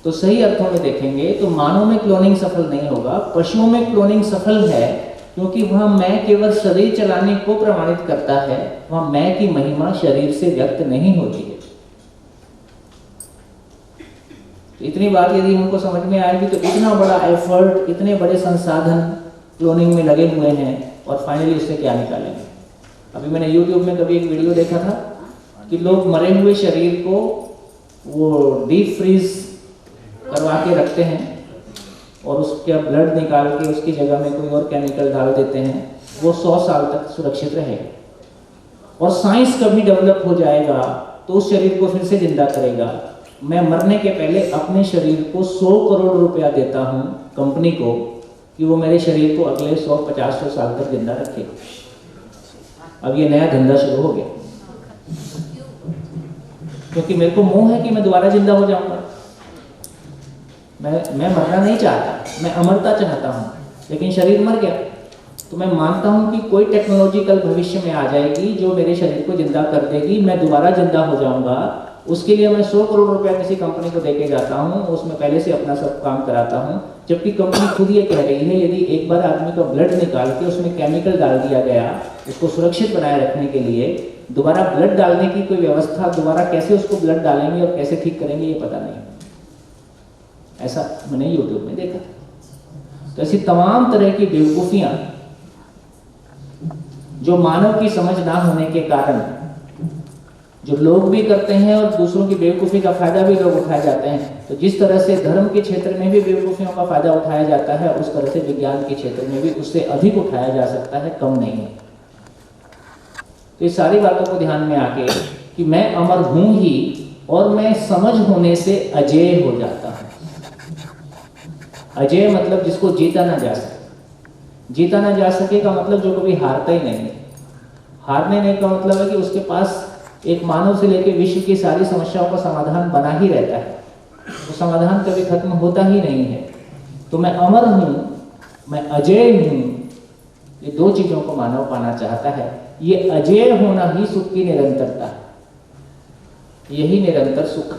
S5: तो सही अर्थों में देखेंगे तो मानव में क्लोनिंग सफल नहीं होगा। पशुओं में क्लोनिंग सफल है, क्योंकि वहां मैं केवल शरीर चलाने को प्रमाणित करता है। वहां मैं की महिमा शरीर से व्यक्त नहीं होती है। तो इतनी बात यदि हमको समझ में आएगी तो इतना बड़ा एफर्ट, इतने बड़े संसाधन क्लोनिंग में लगे हुए हैं, और फाइनली उससे क्या निकालेंगे? अभी मैंने YouTube में कभी एक वीडियो देखा था कि लोग मरे हुए शरीर को वो डीप फ्रीज करवा के रखते हैं और उसका ब्लड निकाल के उसकी जगह में कोई और केमिकल डाल देते हैं। वो 100 साल तक सुरक्षित रहेगा। और साइंस कभी डेवलप हो जाएगा तो उस शरीर को फिर से जिंदा करेगा। मैं मरने के पहले अपने शरीर को 100 करोड़ रुपया देता हूं कंपनी को कि वो मेरे शरीर को अगले 100-50 साल तक जिंदा रखेगा। अब ये नया धंधा शुरू हो गया, क्योंकि मेरे को मोह है कि मैं दोबारा जिंदा हो जाऊंगा। मैं मरना नहीं चाहता, मैं अमरता चाहता हूं, लेकिन शरीर मर गया। तो मैं मानता हूं कि कोई टेक्नोलॉजी कल भविष्य में आ जाएगी जो मेरे शरीर को जिंदा कर देगी, मैं दोबारा जिंदा हो जाऊंगा। उसके लिए मैं 100 करोड़ रुपया किसी कंपनी को देके जाता हूं, उसमें पहले से अपना सब काम कराता हूं, जबकि कंपनी खुद ये कह रही है यदि एक बार आदमी का ब्लड निकाल के उसमें केमिकल डाल दिया गया उसको सुरक्षित बनाए रखने के लिए, दोबारा ब्लड डालने की कोई व्यवस्था, दोबारा कैसे उसको ब्लड डालेंगे और कैसे ठीक करेंगे ये पता नहीं। ऐसा मैंने यूट्यूब में देखा था। तो ऐसी तमाम तरह की बेवकूफियां जो मानव की समझ ना होने के कारण जो लोग भी करते हैं और दूसरों की बेवकूफ़ी का फायदा भी लोग उठाए जाते हैं। तो जिस तरह से धर्म के क्षेत्र में भी बेवकूफ़ियों का फायदा उठाया जाता है, उस तरह से विज्ञान के क्षेत्र में भी उससे अधिक उठाया जा सकता है, कम नहीं है। तो ये सारी बातों को ध्यान में आके कि मैं अमर हूं ही और मैं समझ होने से अजेय हो जाता हूं। अजेय मतलब जिसको जीता ना जा सके। जीता ना जा सके का मतलब जो कभी हारता ही नहीं है। हारने नहीं का मतलब है कि उसके पास एक मानव से लेकर विश्व की सारी समस्याओं का समाधान बना ही रहता है, वो समाधान कभी खत्म होता ही नहीं है। तो मैं अमर हूं, मैं अजेय हूं, ये दो चीजों को मानव पाना चाहता है। ये अजेय होना ही सुख की निरंतरता है, यही निरंतर सुख।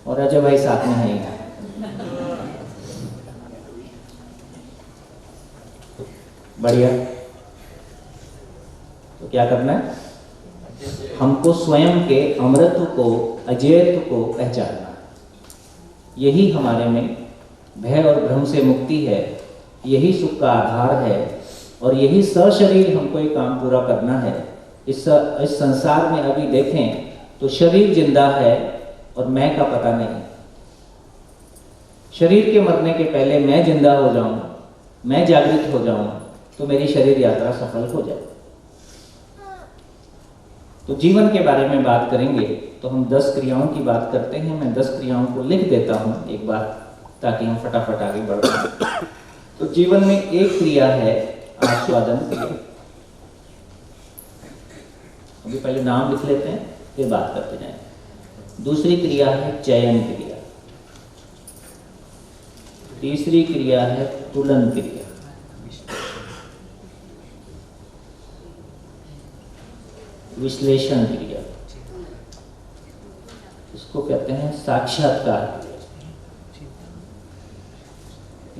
S5: और अजय भाई साथ में है। बढ़िया। तो क्या करना है? हमको स्वयं के अमरत्व को, अजेयत्व को पहचानना। यही हमारे में भय और भ्रम से मुक्ति है, यही सुख का आधार है, और यही सशरीर हमको ये काम पूरा करना है। इस संसार में अभी देखें तो शरीर जिंदा है और मैं का पता नहीं। शरीर के मरने के पहले मैं जिंदा हो जाऊं, मैं जागृत हो जाऊं, तो मेरी शरीर यात्रा सफल हो जाए। तो जीवन के बारे में बात करेंगे तो हम 10 क्रियाओं की बात करते हैं। मैं 10 क्रियाओं को लिख देता हूं एक बार, ताकि हम फटाफट आगे बढ़ पाएं। तो जीवन में एक क्रिया है आस्वादन क्रिया। अभी पहले नाम लिख लेते हैं, फिर बात करते जाएं। दूसरी क्रिया है चयन क्रिया। तीसरी क्रिया है तुलन क्रिया। विश्लेषण क्रिया, इसको कहते हैं साक्षात्कार क्रिया।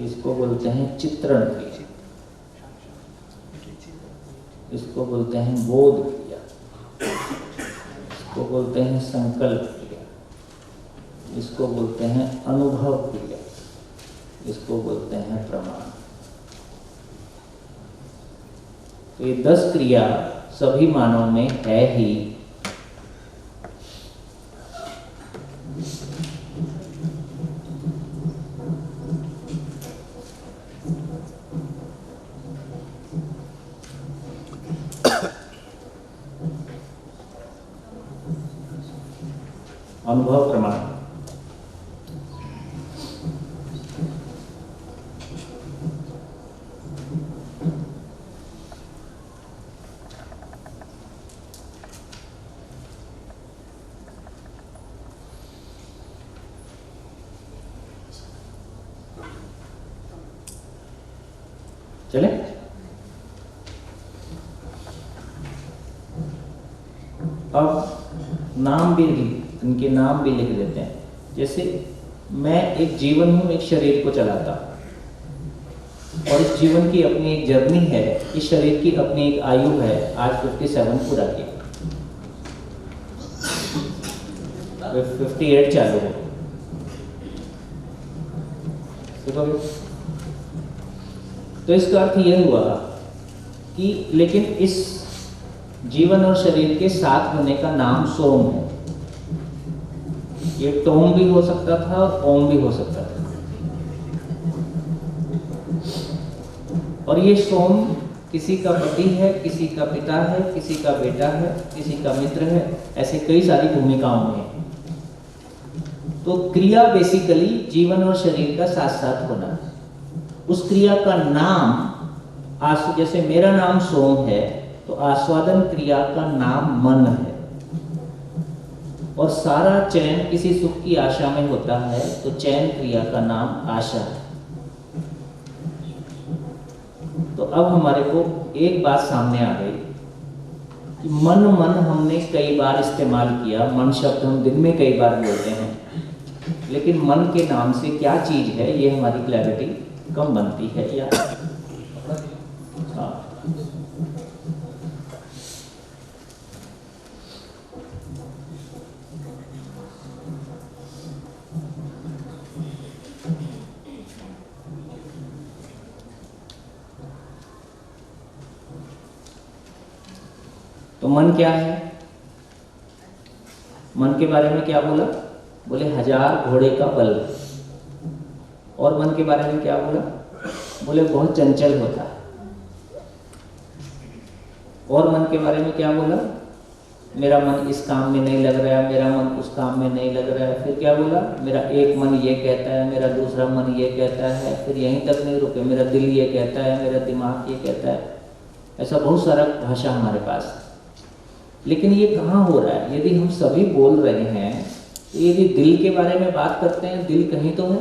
S5: इसको बोलते हैं चित्रण क्रिया। इसको बोलते हैं बोध क्रिया। इसको बोलते हैं संकल्प क्रिया। इसको बोलते हैं अनुभव क्रिया। इसको बोलते हैं प्रमाण। तो ये 10 क्रिया सभी मानव में है ही। अनुभव प्रमाण। चले? अब नाम भी, इनके नाम भी लिख देते हैं। जैसे मैं एक जीवन हूं, एक शरीर को चलाता हूं, और इस जीवन की अपनी एक जर्नी है, इस शरीर की अपनी एक आयु है। आज 57 पूरा किया, 58 चालू हो। तो इसका अर्थ यह हुआ कि लेकिन इस जीवन और शरीर के साथ होने का नाम सोम है। ये टोम भी हो सकता था और ओम भी हो सकता था। और ये सोम किसी का पति है, किसी का पिता है, किसी का बेटा है, किसी का मित्र है, ऐसे कई सारी भूमिकाओं में। तो क्रिया बेसिकली जीवन और शरीर का साथ साथ होना। उस क्रिया का नाम जैसे मेरा नाम सोम है, तो आस्वादन क्रिया का नाम मन है। और सारा चयन किसी सुख की आशा में होता है, तो चयन क्रिया का नाम आशा है। तो अब हमारे को एक बात सामने आ गई कि मन हमने कई बार इस्तेमाल किया। मन शब्द हम दिन में कई बार बोलते हैं, लेकिन मन के नाम से क्या चीज है, ये हमारी क्लैरिटी कम बनती है। या हाँ, तो तो मन क्या है? मन के बारे में क्या बोला? बोले 1000 घोड़े का बल। और मन के बारे में क्या बोला? बोले बहुत चंचल होता है। और मन के बारे में क्या बोला? मेरा मन इस काम में नहीं लग रहा है, मेरा मन उस काम में नहीं लग रहा है। फिर क्या बोला? मेरा एक मन ये कहता है, मेरा दूसरा मन ये कहता है। फिर यहीं तक नहीं रुके, मेरा दिल ये कहता है, मेरा दिमाग ये कहता है। ऐसा बहुत सारा भाषा हमारे पास है। लेकिन ये कहाँ हो रहा है? यदि हम सभी बोल रहे हैं तो यदि दिल के बारे में बात करते हैं, दिल कहीं तो है।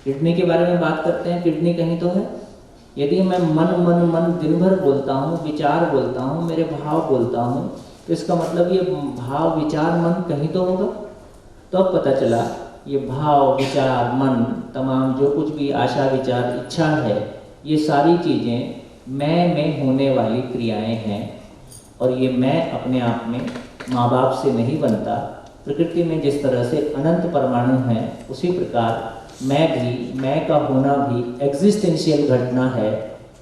S5: किडनी के बारे में बात करते हैं, किडनी कहीं तो है। यदि मैं मन मन मन दिन भर बोलता हूँ, विचार बोलता हूँ, मेरे भाव बोलता हूँ, तो इसका मतलब ये भाव विचार मन कहीं तो होगा। तो अब पता चला ये भाव विचार मन तमाम जो कुछ भी आशा विचार इच्छा है, ये सारी चीज़ें मैं में होने वाली क्रियाएं हैं। और ये मैं अपने आप में माँ बाप से नहीं बनता। प्रकृति में जिस तरह से अनंत परमाणु हैं, उसी प्रकार मैं का होना भी एग्जिस्टेंशियल घटना है,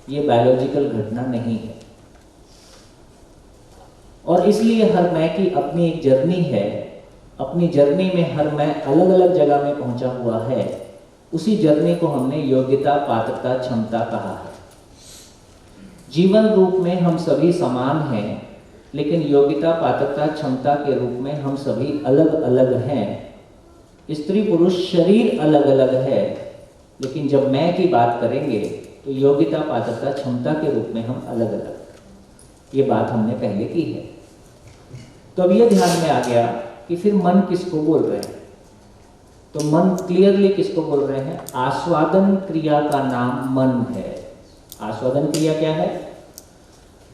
S5: ये बायोलॉजिकल घटना नहीं है। और इसलिए हर मैं की अपनी एक जर्नी है। अपनी जर्नी में हर मैं अलग अलग जगह में पहुंचा हुआ है। उसी जर्नी को हमने योग्यता, पात्रता, क्षमता कहा है। जीवन रूप में हम सभी समान हैं, लेकिन योग्यता, पात्रता, क्षमता के रूप में हम सभी अलग अलग हैं। स्त्री पुरुष शरीर अलग अलग है, लेकिन जब मैं की बात करेंगे तो योग्यता, पात्रता, क्षमता के रूप में हम अलग अलग। ये बात हमने पहले की है। तो अब ये ध्यान में आ गया कि फिर मन किसको बोल रहे हैं। तो मन क्लियरली किसको बोल रहे हैं? आस्वादन क्रिया का नाम मन है। आस्वादन क्रिया क्या है?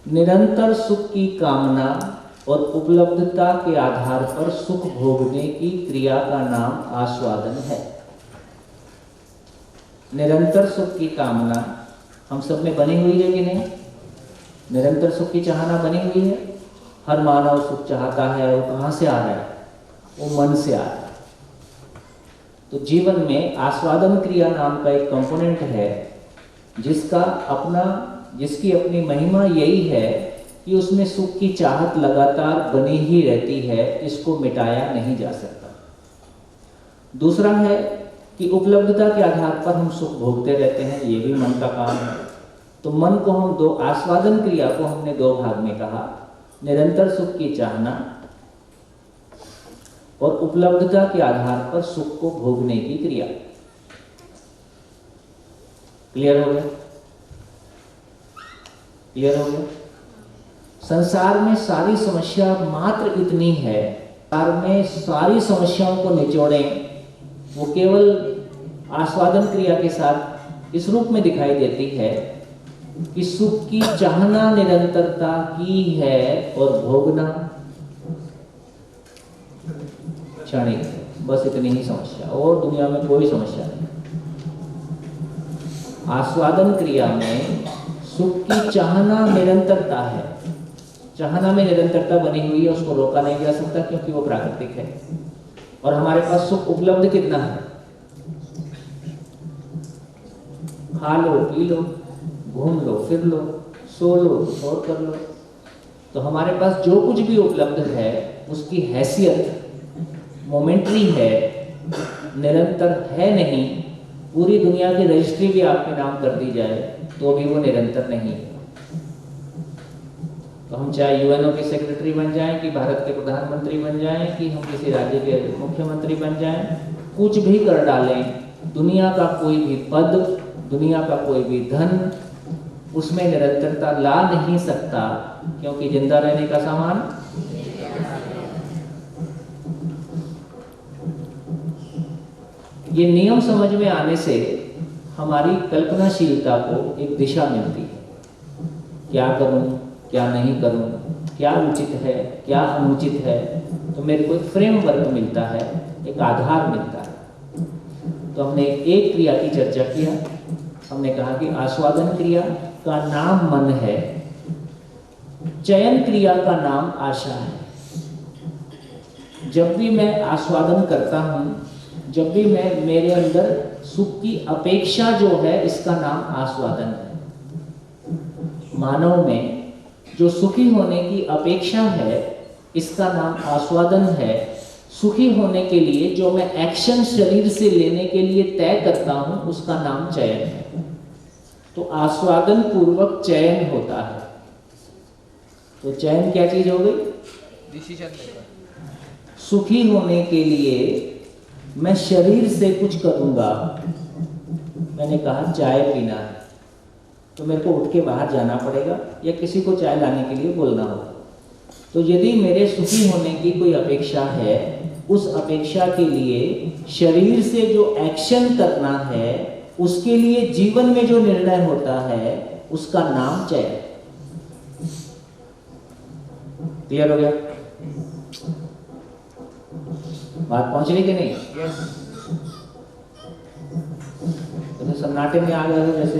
S5: निरंतर सुख की कामना और उपलब्धता के आधार पर सुख भोगने की क्रिया का नाम आस्वादन है। निरंतर सुख की कामना हम सब में बनी हुई है कि नहीं? निरंतर सुख की चाहना बनी हुई है। हर मानव सुख चाहता है। वो कहाँ से आ रहा है? वो मन से आ रहा है। तो जीवन में आस्वादन क्रिया नाम का एक कंपोनेंट है, जिसकी अपनी महिमा यही है कि उसमें सुख की चाहत लगातार बनी ही रहती है। इसको मिटाया नहीं जा सकता। दूसरा है कि उपलब्धता के आधार पर हम सुख भोगते रहते हैं। ये भी मन का काम है। तो मन को हम दो, आस्वादन क्रिया को हमने दो भाग में कहा, निरंतर सुख की चाहना और उपलब्धता के आधार पर सुख को भोगने की क्रिया। क्लियर हो गया? क्लियर हो गया? संसार में सारी समस्या मात्र इतनी है, संसार में सारी समस्याओं को निचोड़ें, वो केवल आस्वादन क्रिया के साथ इस रूप में दिखाई देती है कि सुख की चाहना निरंतरता की है और भोगना क्षणिक है। बस इतनी ही समस्या, और दुनिया में कोई समस्या नहीं। आस्वादन क्रिया में सुख की चाहना निरंतरता है। चाहना में निरंतरता बनी हुई है, उसको रोका नहीं जा सकता क्योंकि वो प्राकृतिक है। और हमारे पास सुख उपलब्ध कितना है? खा लो, पी लो, घूम लो, फिर लो, सो लो, और कर लो। तो हमारे पास जो कुछ भी उपलब्ध है उसकी हैसियत मोमेंट्री है, निरंतर है नहीं। पूरी दुनिया की रजिस्ट्री भी आपके नाम कर दी जाए तो भी वो निरंतर नहीं है। तो हम चाहे यूएनओ के सेक्रेटरी बन जाएं, कि भारत के प्रधानमंत्री बन जाएं, कि हम किसी राज्य के मुख्यमंत्री बन जाएं, कुछ भी कर डालें, दुनिया का कोई भी पद, दुनिया का कोई भी धन उसमें निरंतरता ला नहीं सकता, क्योंकि जिंदा रहने का सामान ये नियम समझ में आने से हमारी कल्पनाशीलता को एक दिशा मिलती है। क्या करूं, क्या नहीं करूं, क्या उचित है, क्या अनुचित है, तो मेरे को एक फ्रेमवर्क मिलता है, एक आधार मिलता है। तो हमने एक क्रिया की चर्चा किया। हमने कहा कि आस्वादन क्रिया का नाम मन है, चयन क्रिया का नाम आशा है। जब भी मैं आस्वादन करता हूं, जब भी मैं मेरे अंदर सुख की अपेक्षा जो है, इसका नाम आस्वादन है। मानव में जो सुखी होने की अपेक्षा है इसका नाम आस्वादन है। सुखी होने के लिए जो मैं एक्शन शरीर से लेने के लिए तय करता हूं उसका नाम चयन है। तो आस्वादन पूर्वक चयन होता है। तो चयन क्या चीज हो गई? सुखी होने के लिए मैं शरीर से कुछ करूंगा। मैंने कहा चाय पीना है तो मेरे को उठ के बाहर जाना पड़ेगा या किसी को चाय लाने के लिए बोलना होगा। तो यदि मेरे सुखी होने की कोई अपेक्षा है, उस अपेक्षा के लिए शरीर से जो एक्शन करना है उसके लिए जीवन में जो निर्णय होता है उसका नाम चयन। क्लियर हो गया? बात पहुंच रही कि नहीं? तो सन्नाटे में आ गए हो जैसे।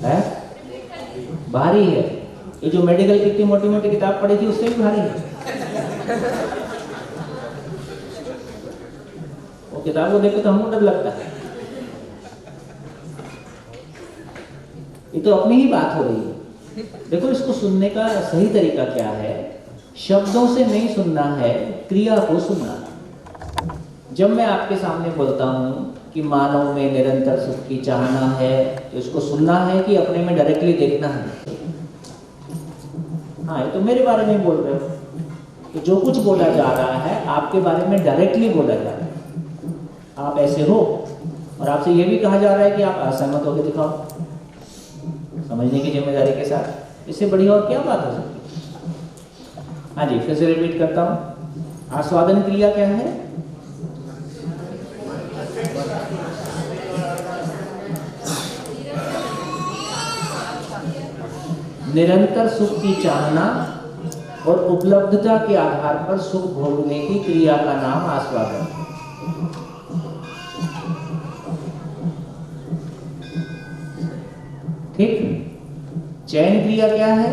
S5: है भारी है ये जो मेडिकल की इतनी मोटी मोटी किताब पढ़ी थी उससे भी भारी है। वो किताब को देख के तो हमको डर लगता है। ये तो अपनी ही बात हो रही है। देखो इसको सुनने का सही तरीका क्या है? शब्दों से नहीं सुनना है, क्रिया को सुनना। जब मैं आपके सामने बोलता हूं कि मानव में निरंतर सुख की चाहना है तो इसको सुनना है कि अपने में डायरेक्टली देखना है? हाँ, ये तो मेरे बारे में बोल रहे हो। तो जो कुछ बोला जा रहा है आपके बारे में डायरेक्टली बोला जा रहा है। आप ऐसे हो और आपसे ये भी कहा जा रहा है कि आप असहमत होकर दिखाओ समझने की जिम्मेदारी के साथ। इससे बड़ी और क्या बात हो सकती है? हाँ जी, फिर से रिपीट करता हूं। आस्वादन क्रिया क्या है? निरंतर सुख की चाहना और उपलब्धता के आधार पर सुख भोगने की क्रिया का नाम आस्वादन। ठीक। चयन क्रिया क्या है?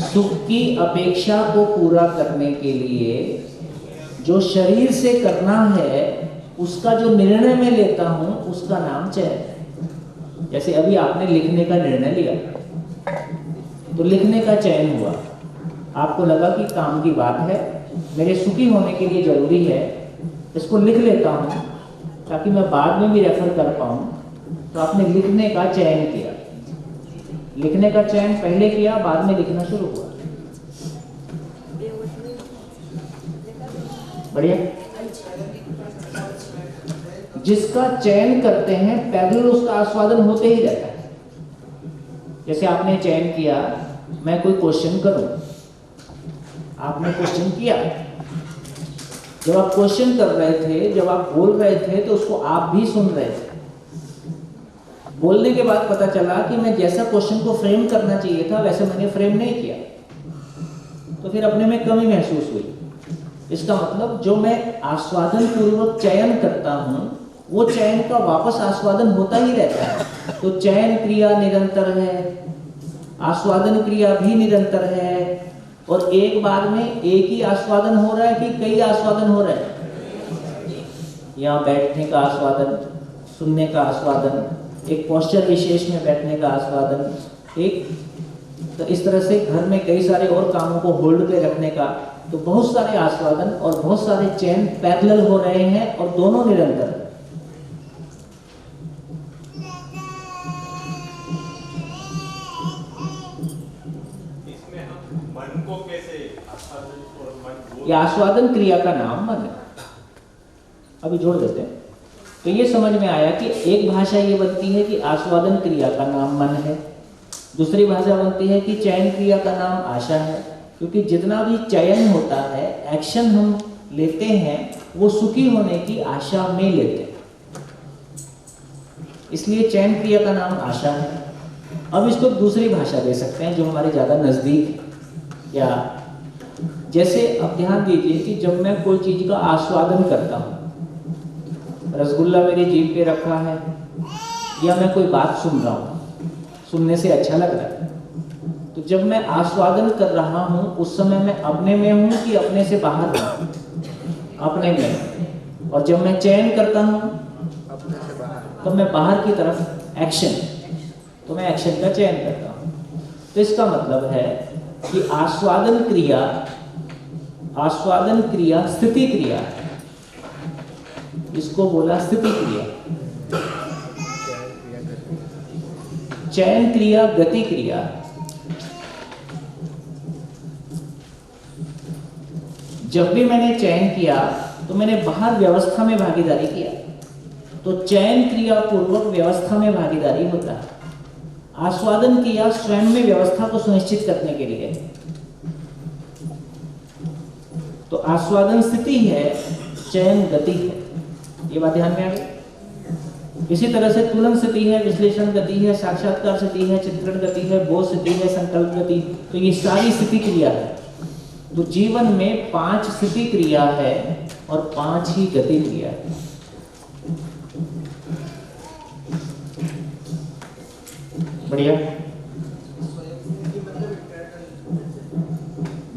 S5: सुख की अपेक्षा को पूरा करने के लिए जो शरीर से करना है उसका जो निर्णय मैं लेता हूं उसका नाम चयन। जैसे अभी आपने लिखने का निर्णय लिया तो लिखने का चयन हुआ। आपको लगा कि काम की बात है, मेरे सुखी होने के लिए जरूरी है, इसको लिख लेता हूं ताकि मैं बाद में भी रेफर कर पाऊं। तो आपने लिखने का चयन किया। लिखने का चयन पहले किया, बाद में लिखना शुरू हुआ। बढ़िया। जिसका चयन करते हैं पैदल उसका आस्वादन होते ही रहता है। जैसे आपने चयन किया मैं कोई क्वेश्चन करूं, आपने क्वेश्चन किया। जब आप क्वेश्चन कर रहे थे, जब आप बोल रहे थे तो उसको आप भी सुन रहे थे। बोलने के बाद पता चला कि मैं जैसा क्वेश्चन को फ्रेम करना चाहिए था वैसे मैंने फ्रेम नहीं किया, तो फिर अपने में कमी महसूस हुई। इसका मतलब जो मैं आस्वादन पूर्वक चयन करता हूं वो चयन का वापस आस्वादन होता ही रहता है। तो चयन क्रिया निरंतर है, आस्वादन क्रिया भी निरंतर है। और एक बार में एक ही आस्वादन हो रहा है कि कई आस्वादन हो रहे हैं? यहाँ बैठने का आस्वादन, सुनने का आस्वादन, एक पोस्चर विशेष में बैठने का आस्वादन, एक तो इस तरह से घर में कई सारे और कामों को होल्ड पे रखने का। तो बहुत सारे आस्वादन और बहुत सारे चयन पैरेलल हो रहे हैं और दोनों निरंतर है। ये आस्वादन क्रिया का नाम मन है। अभी जोड़ देते हैं। तो ये समझ में आया कि एक भाषा ये बनती है कि आस्वादन क्रिया का नाम मन है, दूसरी भाषा बनती है कि चयन क्रिया का नाम आशा है। क्योंकि जितना भी चयन होता है, एक्शन हम लेते हैं, वो सुखी होने की आशा में लेते हैं, इसलिए चयन क्रिया का नाम आशा है। अब इसको दूसरी भाषा दे सकते हैं जो हमारे ज़्यादा नज़दीक है। या जैसे अब ध्यान दीजिए कि जब मैं कोई चीज़ का आस्वादन करता हूँ, रसगुल्ला मेरी जीभ पे रखा है या मैं कोई बात सुन रहा हूँ, सुनने से अच्छा लग रहा है, तो जब मैं आस्वादन कर रहा हूँ उस समय मैं अपने में हूँ कि अपने से बाहर हूँ? अपने में। और जब मैं चयन करता हूं तो मैं बाहर की तरफ एक्शन, तो मैं एक्शन का चयन करता हूं। तो इसका मतलब है कि आस्वादन क्रिया स्थिति क्रिया है, इसको बोला स्थिति क्रिया। चयन क्रिया गति क्रिया। जब भी मैंने चयन किया तो मैंने बाहर व्यवस्था में भागीदारी किया, तो चयन क्रिया पूर्वक व्यवस्था में भागीदारी होता है। आस्वादन क्रिया स्वयं में व्यवस्था को सुनिश्चित करने के लिए। तो आस्वादन स्थिति है, चयन गति है। ये बात ध्यान में आ गई। इसी तरह से तुलन स्थिति है, विश्लेषण गति है, साक्षात्कार स्थिति है, चित्रण गति है, बोध स्थिति है, संकल्प गति। तो ये सारी स्थिति क्रिया है। तो जीवन में 5 स्थिति क्रिया है और 5 ही गति क्रिया है। बढ़िया।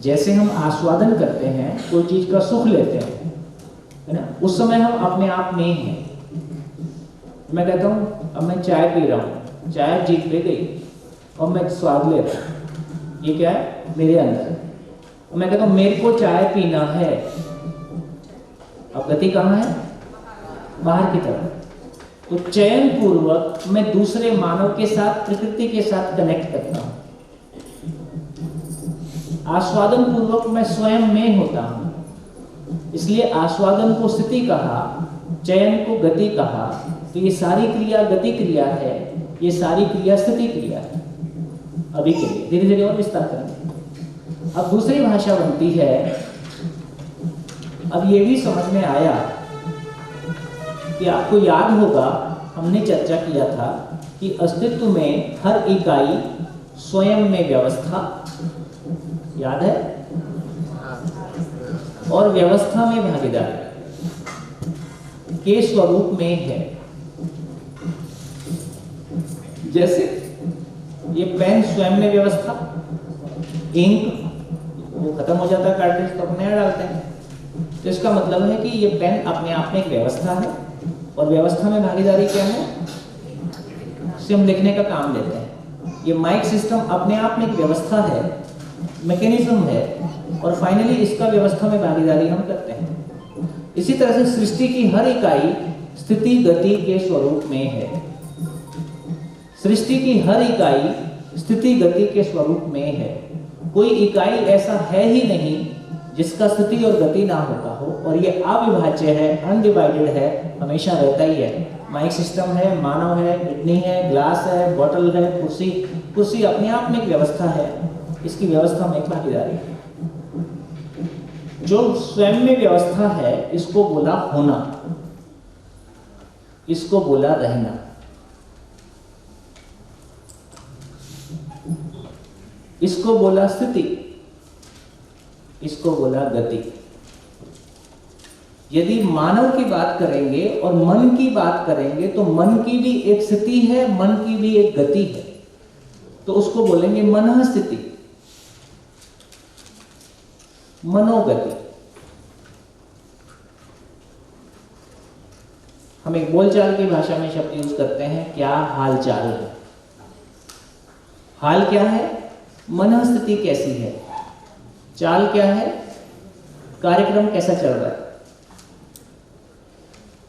S5: जैसे हम आस्वादन करते हैं, कोई चीज का सुख लेते हैं, है ना, उस समय हम अपने आप में हैं। मैं कहता हूं अब मैं चाय पी रहा हूं, चाय जीभ पे गई और मैं स्वाद ले रहा हूं, ये क्या है? मेरे अंदर। मैं कहता हूं मेरे को चाय पीना है, अब गति कहां है? बाहर की तरफ। तो चयन पूर्वक मैं दूसरे मानव के साथ, प्रकृति के साथ कनेक्ट करता हूं। आस्वादन पूर्वक मैं स्वयं में होता हूं, इसलिए आस्वादन को स्थिति कहा, चयन को गति कहा। तो ये सारी क्रिया गति क्रिया है, ये सारी क्रिया स्थिति क्रिया है। अभी के लिए धीरे धीरे और विस्तार करेंगे। अब दूसरी भाषा बनती है। अब ये भी समझ में आया कि आपको याद होगा हमने चर्चा किया था कि अस्तित्व में हर इकाई स्वयं में व्यवस्था, याद है, और व्यवस्था में भागीदारी के स्वरूप में है। जैसे ये पेन स्वयं में व्यवस्था, इंक वो खत्म हो जाता है, कार्ट्रिज तो नया डालते हैं। तो इसका मतलब है कि ये पेन अपने आप में एक व्यवस्था है, और व्यवस्था में भागीदारी क्या है? इसे हम लिखने का काम लेते हैं। ये माइक सिस्टम अपने आप में एक व्यवस्था है, मैकेनिज्म है, और फाइनली इसका व्यवस्था में भागीदारी हम करते हैं। इसी तरह से सृष्टि की हर इकाई स्थिति गति के स्वरूप में है। सृष्टि की हर इकाई स्थिति गति के स्वरूप में है। कोई इकाई ऐसा है ही नहीं जिसका स्थिति और गति ना होता हो, और ये अविभाज्य है, अनडिवाइडेड है, हमेशा रहता ही है। माइक सिस्टम है, मानव है, किडनी है, ग्लास है, बोतल है, कुर्सी अपने आप में एक व्यवस्था है, इसकी व्यवस्था में एक भागीदारी है। जो स्वयं में व्यवस्था है इसको बोला होना, इसको बोला रहना। इसको बोला स्थिति, इसको बोला गति। यदि मानव की बात करेंगे और मन की बात करेंगे तो मन की भी एक स्थिति है, मन की भी एक गति है, तो उसको बोलेंगे मन स्थिति, मनोगति। हम एक बोलचाल की भाषा में शब्द यूज करते हैं, क्या हालचाल है। हाल क्या है? मन स्थिति कैसी है। चाल क्या है? कार्यक्रम कैसा चल रहा है।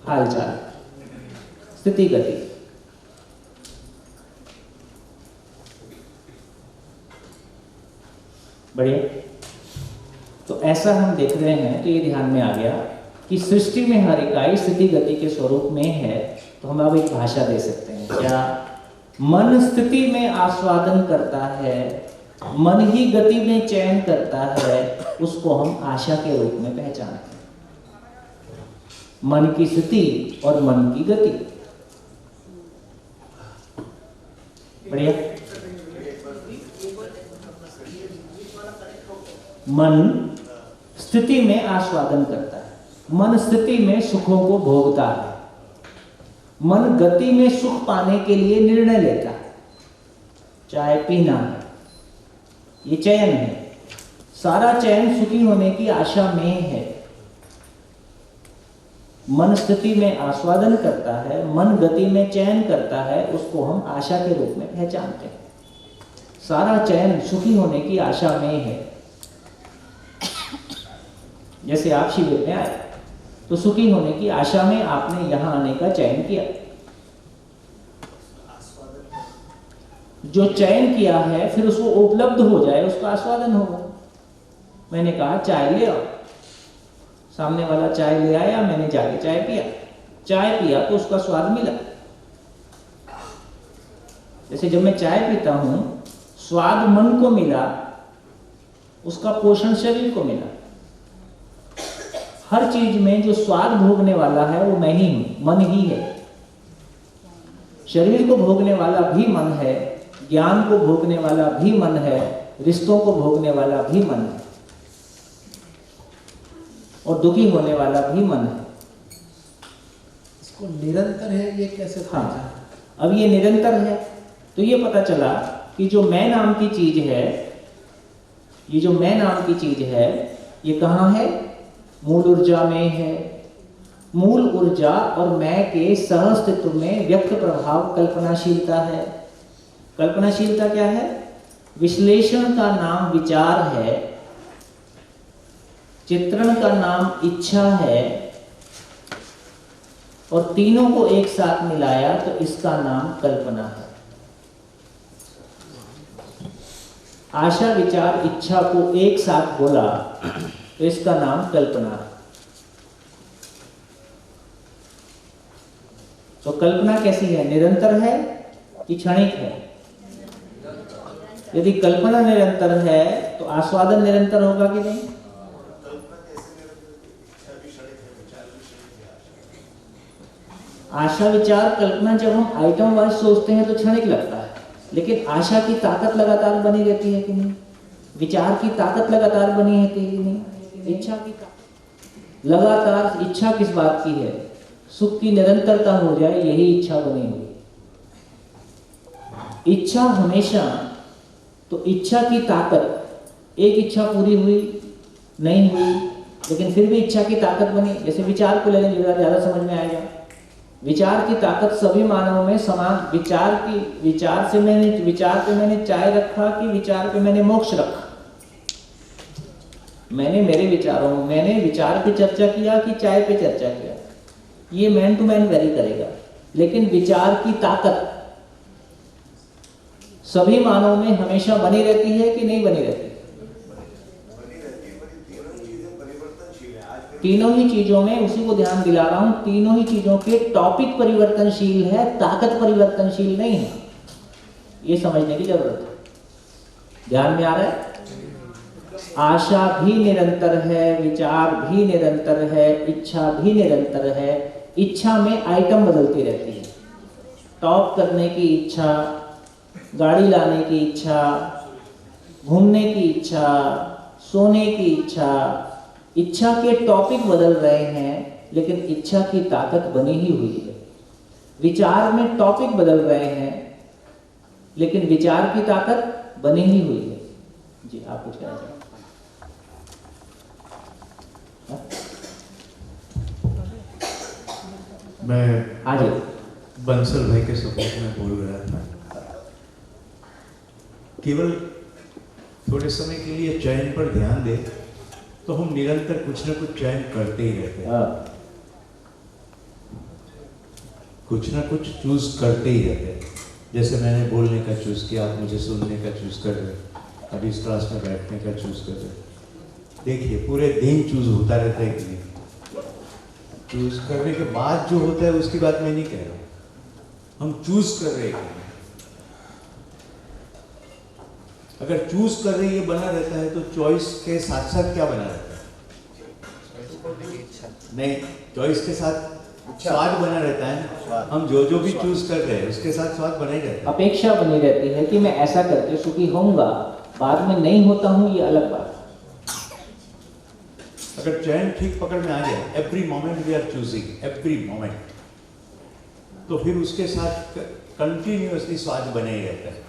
S5: हालचाल, स्थिति गति। बढ़िया। तो ऐसा हम देख रहे हैं, तो ये ध्यान में आ गया कि सृष्टि में हर इकाई स्थिति गति के स्वरूप में है। तो हम अब एक भाषा दे सकते हैं, क्या? मन स्थिति में आस्वादन करता है, मन ही गति में चयन करता है, उसको हम आशा के रूप में पहचानते हैं। मन की स्थिति और मन की गति। बढ़िया। मन स्थिति में आस्वादन करता है, मन स्थिति में सुखों को भोगता है, मन गति में सुख पाने के लिए निर्णय लेता है। चाय पीना है, ये चयन है। सारा चयन सुखी होने की आशा में है। मन स्थिति में आस्वादन करता है, मन गति में चयन करता है, उसको हम आशा के रूप में पहचानते हैं। सारा चयन सुखी होने की आशा में है। जैसे आप शिविर में आए तो सुखी होने की आशा में आपने यहां आने का चयन किया। जो चयन किया है फिर उसको उपलब्ध हो जाए, उसका आस्वादन होगा। मैंने कहा चाय ले आओ, सामने वाला चाय ले आया, मैंने जाके चाय पिया। चाय पिया तो उसका स्वाद मिला। जैसे जब मैं चाय पीता हूं, स्वाद मन को मिला, उसका पोषण शरीर को मिला। हर चीज में जो स्वाद भोगने वाला है वो मैं ही हूं, मन ही है। शरीर को भोगने वाला भी मन है, ज्ञान को भोगने वाला भी मन है, रिश्तों को भोगने वाला भी मन है, और दुखी होने वाला भी मन है।
S8: इसको निरंतर है ये कैसे पता चला?
S5: अब ये निरंतर है तो ये पता चला कि जो मैं नाम की चीज है, ये जो मैं नाम की चीज है, ये कहाँ है? मूल ऊर्जा में है। मूल ऊर्जा और मैं के सहअस्तित्व में व्यक्त प्रभाव कल्पनाशीलता है। कल्पनाशीलता क्या है? विश्लेषण का नाम विचार है, चित्रण का नाम इच्छा है, और तीनों को एक साथ मिलाया तो इसका नाम कल्पना है। आशा विचार इच्छा को एक साथ बोला तो इसका नाम कल्पना है। तो कल्पना कैसी है? निरंतर है कि क्षणिक है? यदि कल्पना निरंतर है तो आस्वादन निरंतर होगा कि नहीं? आशा विचार कल्पना जब हम आइटम वाइज सोचते हैं तो क्षणिक लगता है, लेकिन आशा की ताकत लगातार बनी रहती है कि नहीं? विचार की ताकत लगातार बनी रहती है कि नहीं? इच्छा की ताकत लगातार। इच्छा किस बात की है? सुख की निरंतरता हो जाए, यही इच्छा बनी हुई। इच्छा हमेशा, तो इच्छा की ताकत, एक इच्छा पूरी हुई नहीं हुई, लेकिन फिर भी इच्छा की ताकत बनी। जैसे विचार को ले लें, ज्यादा समझ में आएगा। विचार की ताकत सभी मानवों में समान। विचार पे मैंने चाय रखा कि विचार पे मैंने मोक्ष रखा? मैंने मेरे विचारों में, मैंने विचार पे चर्चा किया कि चाय पे चर्चा किया, ये मैन टू मैन वेरी करेगा। लेकिन विचार की ताकत सभी मानवों में हमेशा बनी रहती है कि नहीं बनी रहती? तीनों ही चीजों में, उसी को ध्यान दिला रहा हूं, तीनों ही चीजों के टॉपिक परिवर्तनशील है, ताकत परिवर्तनशील नहीं है। ये समझने की जरूरत है। ध्यान में आ रहा है? आशा भी निरंतर है, विचार भी निरंतर है, इच्छा भी निरंतर है। इच्छा में आइटम बदलती रहती है। टॉप करने की इच्छा, गाड़ी लाने की इच्छा, घूमने की इच्छा, सोने की इच्छा। इच्छा के टॉपिक बदल रहे हैं, लेकिन इच्छा की ताकत बनी ही हुई है। विचार में टॉपिक बदल रहे हैं, लेकिन विचार की ताकत बनी ही हुई है। जी, आप कुछ कहना चाहें?
S9: मैं
S5: आज
S9: बंसल भाई के सपोर्ट में बोल रहा था। केवल थोड़े समय के लिए चयन पर ध्यान दे तो हम निरंतर कुछ ना कुछ चयन करते ही रहते हैं। कुछ ना कुछ चूज करते ही रहते हैं। जैसे मैंने बोलने का चूज किया, आप मुझे सुनने का चूज कर रहे, अब इस क्लास में बैठने का चूज कर रहे। देखिए पूरे दिन चूज होता रहता है कि नहीं? चूज करने के बाद जो होता है उसकी बात मैं नहीं कह रहा, हम चूज कर रहे हैं। अगर चूज कर रहे ये बना रहता है तो चॉइस के साथ साथ क्या बना रहता है? नहीं, चॉइस के साथ स्वाद बना रहता है। हम जो भी चूज कर रहे हैं उसके साथ स्वाद बना ही रहता है।
S5: अपेक्षा बनी रहती है कि मैं ऐसा करके सुखी होऊंगा, बाद में नहीं होता हूं, ये अलग बात है।
S9: अगर चयन ठीक पकड़ में आ जाए, every moment we are choosing, every moment, तो फिर उसके साथ कंटिन्यूअसली स्वाद बने ही रहता है।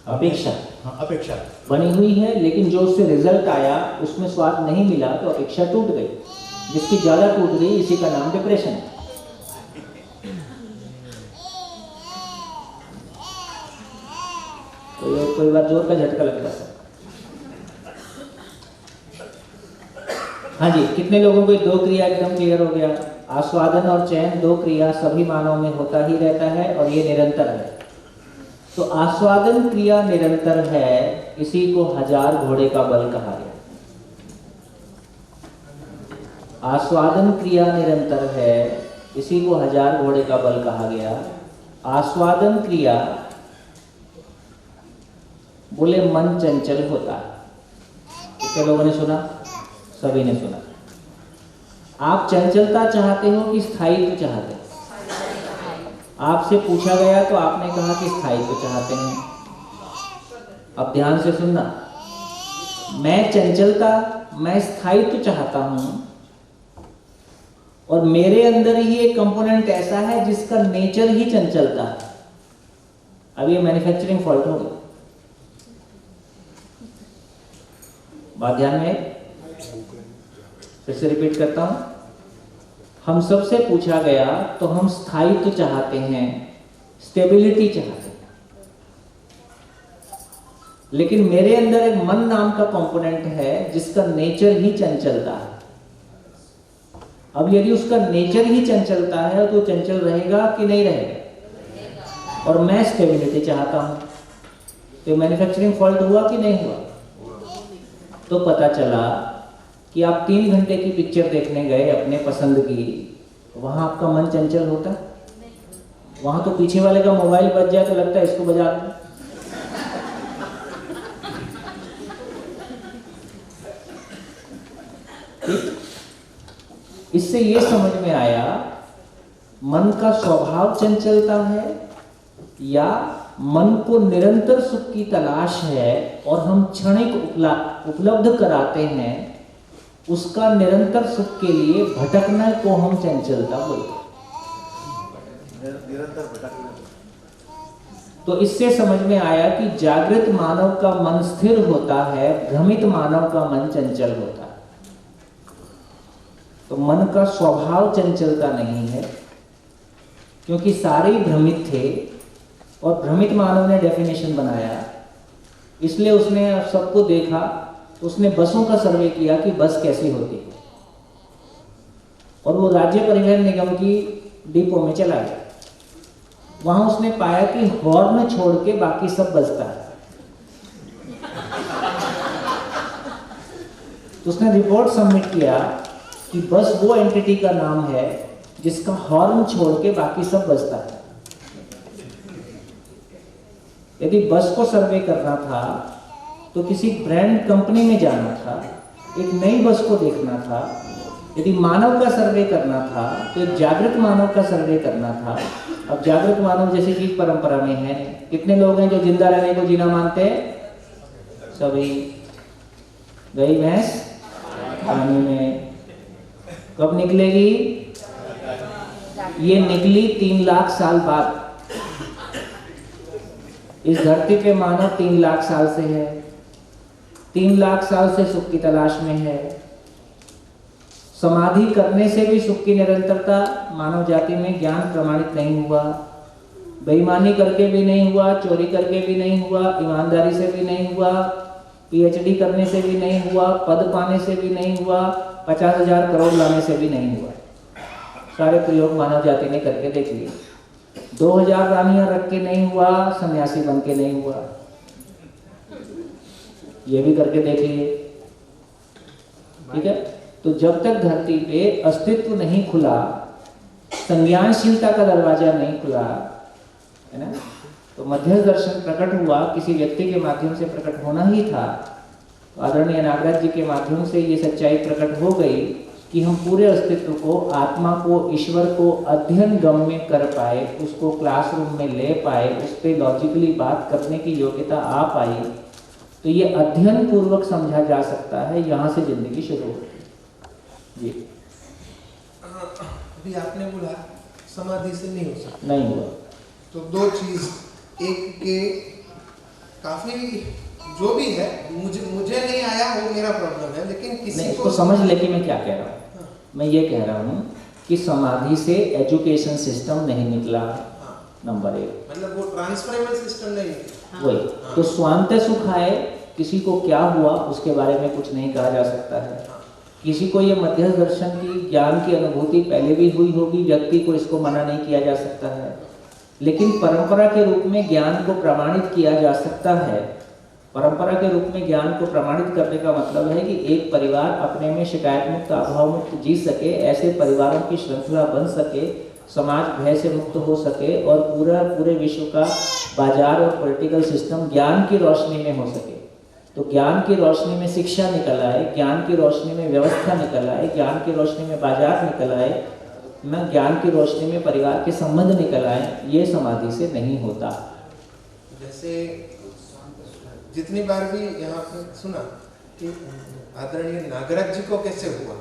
S5: अपेक्षा,
S9: हाँ, अपेक्षा
S5: बनी हुई है, लेकिन जो उससे रिजल्ट आया उसमें स्वाद नहीं मिला तो अपेक्षा टूट गई। जिसकी ज्यादा टूट गई इसी का नाम डिप्रेशन है। तो ये कोई बार जोर का झटका लग जाता है। हाँ जी, कितने लोगों को दो क्रिया एकदम क्लियर हो गया? आस्वादन और चयन दो क्रिया सभी मानव में होता ही रहता है और ये निरंतर है। तो आस्वादन क्रिया निरंतर है, इसी को 1000 घोड़े का बल कहा गया। आस्वादन क्रिया निरंतर है, इसी को 1000 घोड़े का बल कहा गया। आस्वादन क्रिया बोले मन चंचल होता है। कितने लोगों ने सुना? सभी ने सुना। आप चंचलता चाहते हो कि स्थायित्व चाहते हो? आपसे पूछा गया तो आपने कहा कि स्थायित्व चाहते हैं। अब ध्यान से सुनना, मैं चंचलता, मैं स्थायित्व चाहता हूं और मेरे अंदर ही एक कंपोनेंट ऐसा है जिसका नेचर ही चंचलता है। अब ये मैन्युफैक्चरिंग फॉल्ट हो गया। बात ध्यान में, फिर से रिपीट करता हूं। हम सबसे पूछा गया तो हम स्थायित्व चाहते हैं, स्टेबिलिटी चाहते हैं, लेकिन मेरे अंदर एक मन नाम का कंपोनेंट है जिसका नेचर ही चंचलता है। अब यदि उसका नेचर ही चंचलता है तो चंचल रहेगा कि नहीं रहेगा? और मैं स्टेबिलिटी चाहता हूं, तो मैन्युफैक्चरिंग फॉल्ट हुआ कि नहीं हुआ? तो पता चला कि आप 3 घंटे की पिक्चर देखने गए अपने पसंद की, वहां आपका मन चंचल होता? वहां तो पीछे वाले का मोबाइल बज जाए तो लगता है इसको बजा दो। इससे ये समझ में आया मन का स्वभाव चंचलता है या मन को निरंतर सुख की तलाश है और हम क्षणिक उपलब्ध कराते हैं, उसका निरंतर सुख के लिए भटकना को हम चंचलता बोलते हैं।
S2: निरंतर भटकना।
S5: तो इससे समझ में आया कि जागृत मानव का मन स्थिर होता है, भ्रमित मानव का मन चंचल होता है। तो मन का स्वभाव चंचलता नहीं है, क्योंकि सारे ही भ्रमित थे और भ्रमित मानव ने डेफिनेशन बनाया, इसलिए उसने सबको देखा, उसने बसों का सर्वे किया कि बस कैसी होती है और वो राज्य परिवहन निगम की डिपो में चला गया। वहां उसने पाया कि हॉर्न छोड़ के बाकी सब बजता है। तो उसने रिपोर्ट सबमिट किया कि बस वो एंटिटी का नाम है जिसका हॉर्न छोड़ के बाकी सब बजता है। यदि बस को सर्वे करना था तो किसी ब्रांड कंपनी में जाना था, एक नई बस को देखना था। यदि मानव का सर्वे करना था तो एक जागृत मानव का सर्वे करना था। अब जागृत मानव जैसी चीज परंपरा में है। कितने लोग हैं जो जिंदा रहने को जीना मानते हैं? सभी। गई भैंस पानी में, कब निकलेगी? ये निकली 3 लाख साल बाद। इस धरती पे मानव 3 लाख साल से है, 3 लाख साल से सुख की तलाश में है। समाधि करने से भी सुख की निरंतरता मानव जाति में ज्ञान प्रमाणित नहीं हुआ, बेईमानी करके भी नहीं हुआ, चोरी करके भी नहीं हुआ, ईमानदारी से भी नहीं हुआ, पीएचडी करने से भी नहीं हुआ, पद पाने से भी नहीं हुआ, 50,000 करोड़ लाने से भी नहीं हुआ। सारे प्रयोग मानव जाति ने करके देख लिए। 2000 रानियां रख के नहीं हुआ, सन्यासी बन के नहीं हुआ, ये भी करके देख लिए। ठीक है, तो जब तक धरती पे अस्तित्व नहीं खुला, संज्ञानशीलता का दरवाजा नहीं खुला, है ना, तो मध्यस्थ दर्शन प्रकट हुआ, किसी व्यक्ति के माध्यम से प्रकट होना ही था। तो आदरणीय नागराज जी के माध्यम से ये सच्चाई प्रकट हो गई कि हम पूरे अस्तित्व को, आत्मा को, ईश्वर को अध्ययन गम्य कर पाए, उसको क्लासरूम में ले पाए, उस पर लॉजिकली बात करने की योग्यता आ पाई। तो ये अध्ययन पूर्वक समझा जा सकता है, यहाँ से जिंदगी शुरू होती है। जी
S8: अभी आपने बोला समाधि से नहीं हो सकता,
S5: नहीं हुआ
S8: तो 2 चीज, एक के काफी जो भी है मुझे नहीं आया वो मेरा प्रॉब्लम है, लेकिन किसी
S5: नहीं,
S8: को
S5: इसको समझ ले कि मैं क्या कह रहा हूँ। मैं ये कह रहा हूँ कि समाधि से एजुकेशन सिस्टम नहीं निकला, नंबर 1।
S8: मतलब वो ट्रांसफरेबल सिस्टम नहीं है।
S5: वही तो स्वांत सुखाय, किसी को क्या हुआ उसके बारे में कुछ नहीं कहा जा सकता है। किसी को ये मध्य दर्शन की ज्ञान की अनुभूति पहले भी हुई होगी, व्यक्ति को इसको मना नहीं किया जा सकता है, लेकिन परंपरा के रूप में ज्ञान को प्रमाणित किया जा सकता है। परंपरा के रूप में ज्ञान को प्रमाणित करने का मतलब है कि एक परिवार अपने में शिकायत मुक्त, अभाव मुक्त जी सके, ऐसे परिवारों की श्रृंखला बन सके, समाज भय से मुक्त हो सके और पूरे विश्व का बाजार और पॉलिटिकल सिस्टम ज्ञान की रोशनी में हो सके। तो ज्ञान की रोशनी में शिक्षा निकल आए, ज्ञान की रोशनी में व्यवस्था निकल आए, ज्ञान की रोशनी में बाजार निकल आए, न ज्ञान की रोशनी में परिवार के संबंध निकल आए, ये समाधि से नहीं होता।
S8: जैसे जितनी बार भी यहाँ पे सुना कि आदरणीय नागराज जी को कैसे हुआ,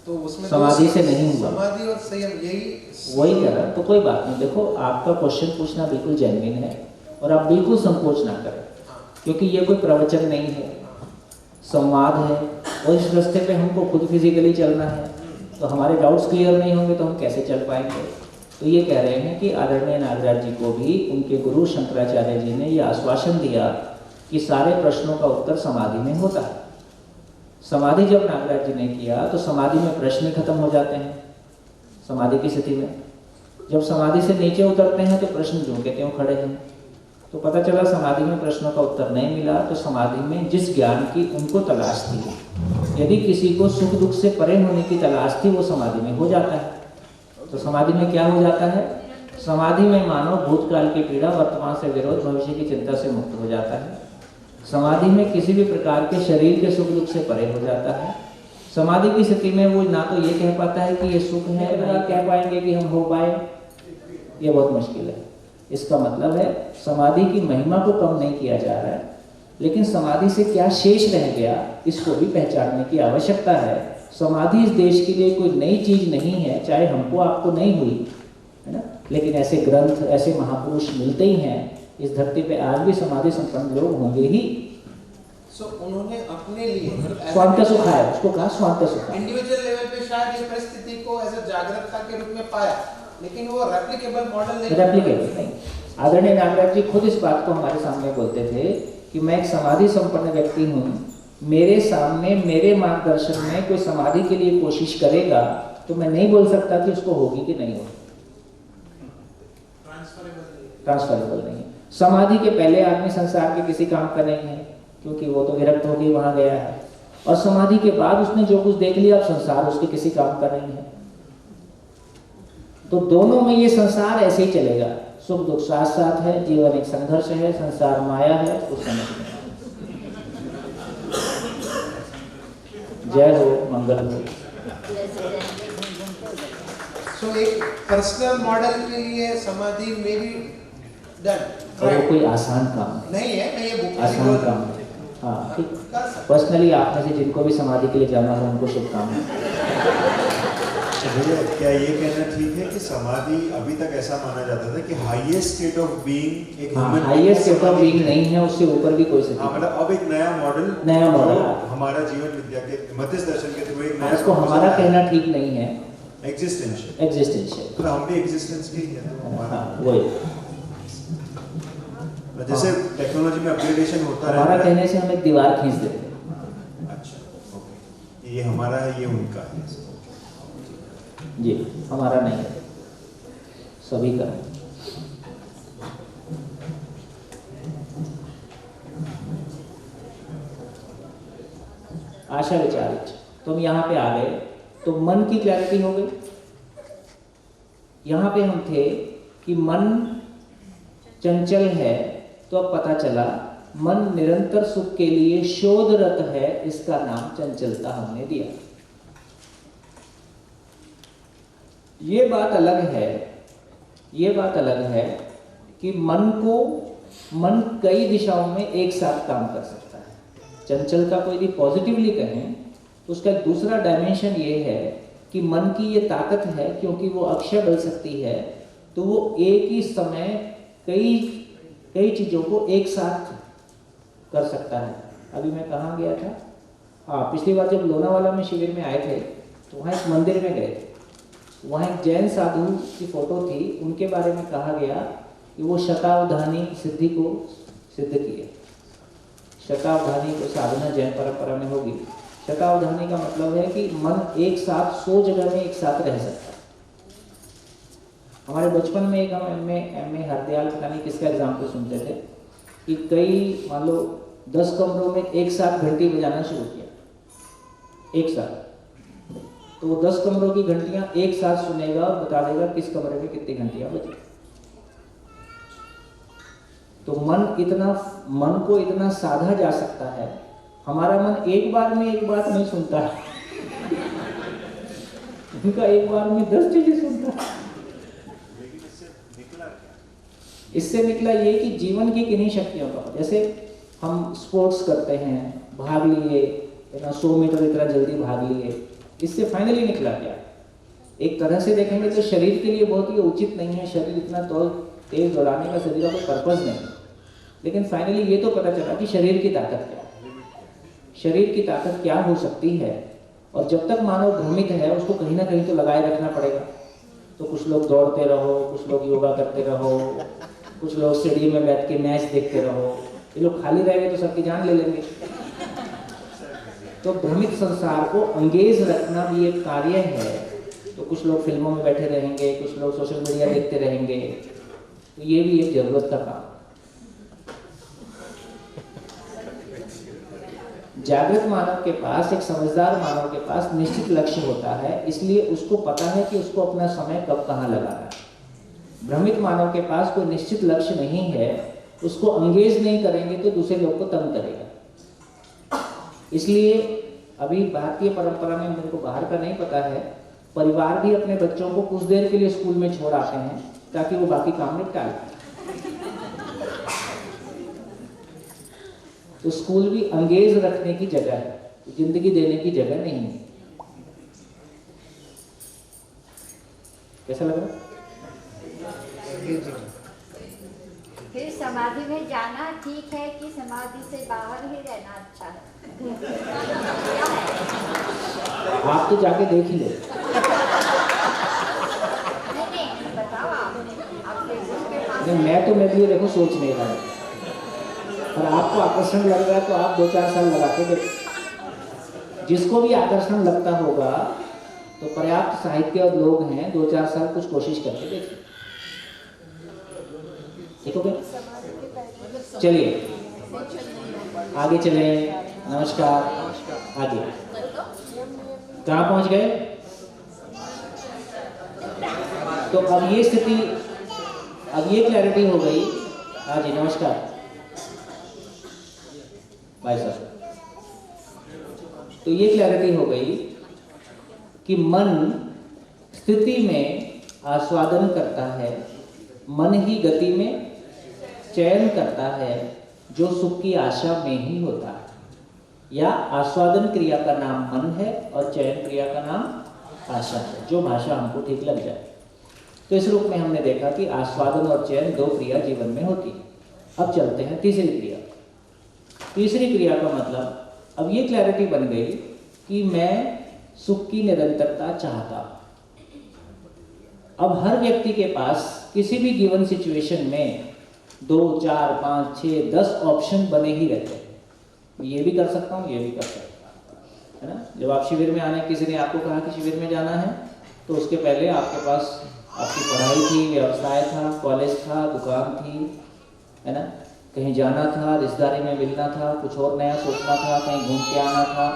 S8: तो उसमें
S5: समाधि से नहीं हुआ।
S8: समाधि और संयम यही
S5: वही कह रहा, तो कोई बात नहीं। देखो, आपका क्वेश्चन पूछना बिल्कुल जेन्युइन है और आप बिल्कुल संकोच ना करें, क्योंकि ये कोई प्रवचन नहीं है, संवाद है और इस रास्ते पे हमको खुद फिजिकली चलना है। तो हमारे डाउट्स क्लियर नहीं होंगे तो हम कैसे चल पाएंगे। तो ये कह रहे हैं कि आदरणीय नागराज जी को भी उनके गुरु शंकराचार्य जी ने यह आश्वासन दिया कि सारे प्रश्नों का उत्तर समाधि में होता है। समाधि जब नागराज जी ने किया तो समाधि में प्रश्न खत्म हो जाते हैं। समाधि की स्थिति में जब समाधि से नीचे उतरते हैं तो प्रश्न ज्यों के त्यों खड़े हैं। तो पता चला समाधि में प्रश्नों का उत्तर नहीं मिला, तो समाधि में जिस ज्ञान की उनको तलाश थी, यदि किसी को सुख दुख से परे होने की तलाश थी, वो समाधि में हो जाता है। तो समाधि में क्या हो जाता है? समाधि में मानव भूतकाल की पीड़ा, वर्तमान से विरोध, भविष्य की चिंता से मुक्त हो जाता है। समाधि में किसी भी प्रकार के शरीर के सुख दुख से परे हो जाता है। समाधि की स्थिति में वो ना तो ये कह पाता है कि ये सुख है, ना ये कह पाएंगे कि हम हो पाए, ये बहुत मुश्किल है। इसका मतलब है समाधि की महिमा को कम नहीं किया जा रहा है, लेकिन समाधि से क्या शेष रह गया इसको भी पहचानने की आवश्यकता है। समाधि इस देश के लिए कोई नई चीज नहीं है, चाहे हमको आपको नहीं हुई है ना, लेकिन ऐसे ग्रंथ, ऐसे महापुरुष मिलते ही हैं इस धरती पे। आज भी समाधि संपन्न लोग होंगे ही।
S8: उन्होंने अपने लिए
S5: स्वांत सुखाय, उसको कहा स्वांत सुखाय।
S8: इंडिविजुअल लेवल पे शायद ये परिस्थिति को एज अ जागरूकता के रूप में पाया, लेकिन वो रेप्लिकेबल मॉडल नहीं।
S5: रेप्लिकेबल नहीं। आदरणीय नागराज जी खुद इस बात को हमारे सामने बोलते थे कि मैं एक समाधि संपन्न व्यक्ति हूँ, मेरे सामने मेरे मार्गदर्शन में कोई समाधि के लिए कोशिश करेगा तो मैं नहीं बोल सकता कि उसको होगी कि नहीं होगी। ट्रांसफरेबल नहीं है। समाधि के पहले आदमी संसार के किसी काम का नहीं है, क्योंकि वो तो विरक्त होकर वहां गया है, और समाधि के बाद उसने जो कुछ देख लिया, अब संसार उसके किसी काम का नहीं है। तो दोनों में ये संसार ऐसे ही चलेगा, सुख दुख साथ साथ है, जीवन एक संघर्ष है, संसार माया है, कुछ समझ नहीं। जय हो, मंगल हो।
S8: सो एक पर्सनल मॉडल के लिए समाधि में भी डन।
S5: और वो कोई आसान काम
S8: नहीं है, मैं ये
S5: आसान काम है। हाँ ठीक। पर्सनली आप में से जिनको भी समाधि के लिए जाना हो उनको शुभकामनाएं।
S9: भैया क्या ये कहना ठीक है कि समाधि अभी तक ऐसा माना जाता था कि हाईएस्ट स्टेट ऑफ बीइंग एक human
S5: highest state of being नहीं है, उससे ऊपर भी कोई स्थिति।
S9: मतलब अब एक नया मॉडल हमारा जीवन विद्या के मध्य दर्शन के थ्रू एक नया,
S5: इसको हमारा कहना ठीक नहीं है,
S9: एग्जिस्टेंशियल। तो हम भी एग्जिस्टेंस के ही हैं, तो हमारा
S5: वही।
S9: जैसे टेक्नोलॉजी में अपग्रेडेशन होता है,
S5: हमारा कहने से हम एक दीवार खींच देते हैं।
S9: अच्छा, ओके, ये हमारा है, ये उनका है
S5: जी, हमारा नहीं है, सभी का है। आशा विचारित तुम यहाँ पे आ गए तो मन की क्लैरिटी हो गई। यहाँ पे हम थे कि मन चंचल है, तो अब पता चला मन निरंतर सुख के लिए शोधरत है, इसका नाम चंचलता हमने दिया। ये बात अलग है कि मन कई दिशाओं में एक साथ काम कर सकता है। चंचल का कोई भी पॉजिटिवली कहें तो उसका एक दूसरा डायमेंशन ये है कि मन की ये ताकत है, क्योंकि वो अक्षय बल सकती है, तो वो एक ही समय कई चीज़ों को एक साथ कर सकता है। अभी मैं कहाँ गया था? हाँ, पिछली बार जब लोनावाला में शिविर में आए थे तो वहाँ एक मंदिर में गए थे, वहाँ एक जैन साधु की फोटो थी, उनके बारे में कहा गया कि वो शतावधानी सिद्धि को सिद्ध किए। शतावधानी को साधना जैन परंपरा में होगी। शतावधानी का मतलब है कि मन एक साथ 100 जगह में एक साथ रह सकता है। हमारे बचपन में एक हम एम ए हरदयाल पता नहीं किसका एग्जाम्पल सुनते थे कि कई मान लो 10 कमरों में एक साथ घंटी बजाना शुरू किया एक साथ, तो वो 10 कमरों की घंटियां एक साथ सुनेगा और बता देगा किस कमरे में कितनी घंटियां बजी। तो मन को इतना साधा जा सकता है। हमारा मन एक बार में एक बात नहीं सुनता है, उनका एक बार में 10 चीजें सुनता है। इससे निकला ये कि जीवन की किन्हीं शक्तियों का, जैसे हम स्पोर्ट्स करते हैं, भाग लिए 100 मीटर इतना जल्दी भाग लिए, इससे फाइनली निकला क्या? एक तरह से देखेंगे तो शरीर के लिए बहुत ही उचित नहीं है, शरीर इतना तेज दौड़ाने का शरीर का कोई पर्पज नहीं, लेकिन फाइनली ये तो पता चला कि शरीर की ताकत क्या है, शरीर की ताकत क्या हो सकती है। और जब तक मानव भ्रमित है उसको कहीं ना कहीं तो लगाए रखना पड़ेगा। तो कुछ लोग दौड़ते रहो, कुछ लोग योगा करते रहो, कुछ लोग स्टेडियम में बैठ के मैच देखते रहो। ये लोग खाली रहेंगे तो सबकी जान ले लेंगे। तो भ्रमित संसार को अंगेज रखना भी एक कार्य है। तो कुछ लोग फिल्मों में बैठे रहेंगे, कुछ लोग सोशल मीडिया देखते रहेंगे, तो ये भी एक जरूरत का काम। जागृत मानव के पास, एक समझदार मानव के पास निश्चित लक्ष्य होता है, इसलिए उसको पता है कि उसको अपना समय कब कहाँ लगाना है। भ्रमित मानव के पास कोई निश्चित लक्ष्य नहीं है, उसको अंगेज नहीं करेंगे तो दूसरे लोग को तंग करेगा। इसलिए अभी भारतीय परंपरा में, मेरे को बाहर का नहीं पता है, परिवार भी अपने बच्चों को कुछ देर के लिए स्कूल में छोड़ आते हैं ताकि वो बाकी काम निपटा लें। तो स्कूल भी अंगेज रखने की जगह है, जिंदगी देने की जगह नहीं है। कैसा लग रहा?
S10: फिर समाधि में जाना ठीक है कि समाधि से बाहर ही रहना अच्छा है?
S5: आप तो जाके देख ही लो।
S10: नहीं बताओ आप
S5: मैं भी देखो सोच नहीं रहा है, और आपको आकर्षण लग रहा है तो आप 2-4 साल लगा के देखो। जिसको भी आकर्षण लगता होगा तो पर्याप्त साहित्य और लोग हैं, 2-4 साल कुछ कोशिश करके देखिए। ठीक हो गया? चलिए आगे चले। नमस्कार। आगे कहाँ पहुंच गए? तो अब ये स्थिति, अब ये क्लैरिटी हो गई। हाँ जी नमस्कार भाई साहब। तो ये क्लैरिटी हो गई कि मन स्थिति में आस्वादन करता है, मन ही गति में चयन करता है, जो सुख की आशा में ही होता है। या आस्वादन क्रिया का नाम मन है और चयन क्रिया का नाम आशा है, जो भाषा हमको ठीक लग जाए। तो इस रूप में हमने देखा कि आस्वादन और चयन 2 क्रिया जीवन में होती है। अब चलते हैं तीसरी क्रिया। तीसरी क्रिया का मतलब, अब ये क्लैरिटी बन गई कि मैं सुख की निरंतरता चाहता हूं। अब हर व्यक्ति के पास किसी भी गिवन सिचुएशन में 2, 4, 5, 6, 10 ऑप्शन बने ही रहते हैं। ये भी कर सकता हूँ, ये भी कर सकता हूँ, है ना। जब आप शिविर में आने, किसी ने आपको कहा कि शिविर में जाना है, तो उसके पहले आपके पास आपकी पढ़ाई थी, व्यवसाय था, कॉलेज था, दुकान थी, है ना, कहीं जाना था, रिश्तेदारी में मिलना था, कुछ और नया सोचना था, कहीं घूम के आना था।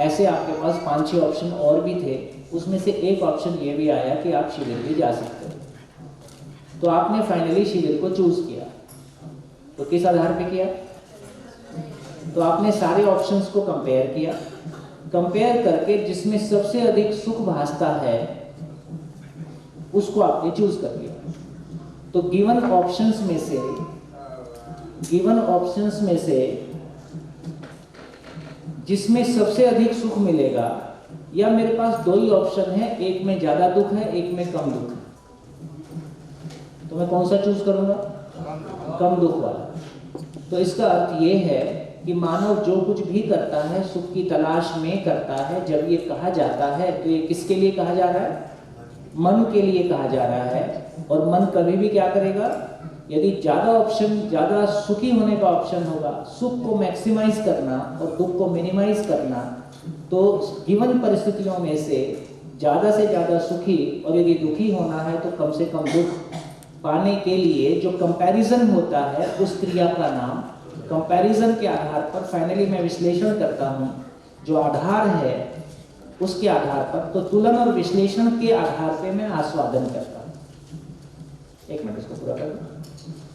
S5: ऐसे आपके पास 5-6 ऑप्शन और भी थे। उसमें से एक ऑप्शन ये भी आया कि आप शिविर भी जा सकते हो। तो आपने फाइनली शिविर को चूज किया। तो किस आधार पे किया? तो आपने सारे ऑप्शंस को कंपेयर किया, कंपेयर करके जिसमें सबसे अधिक सुख भासता है उसको आपने चूज कर लिया। तो गिवन ऑप्शंस में से जिसमें सबसे अधिक सुख मिलेगा, या मेरे पास 2 ही ऑप्शन है, एक में ज्यादा दुख है, एक में कम दुख है, तो मैं कौन सा चूज करूंगा? कम दुख वाला। तो इसका अर्थ ये है कि मानव जो कुछ भी करता है सुख की तलाश में करता है। जब ये कहा जाता है तो ये किसके लिए कहा जा रहा है? मन के लिए कहा जा रहा है। और मन कभी भी क्या करेगा? यदि ज़्यादा ऑप्शन, ज़्यादा सुखी होने का ऑप्शन होगा, सुख को मैक्सिमाइज करना और दुख को मिनिमाइज करना, तो गिवन परिस्थितियों में से ज़्यादा सुखी और यदि दुखी होना है तो कम से कम दुख पाने के लिए जो कंपैरिजन होता है उस क्रिया का नाम, कंपैरिजन के आधार पर फाइनली मैं विश्लेषण करता हूँ जो आधार है उसके आधार पर, तो तुलन और विश्लेषण के आधार पे मैं आस्वादन करता हूँ। एक मिनट इसको पूरा कर दूं।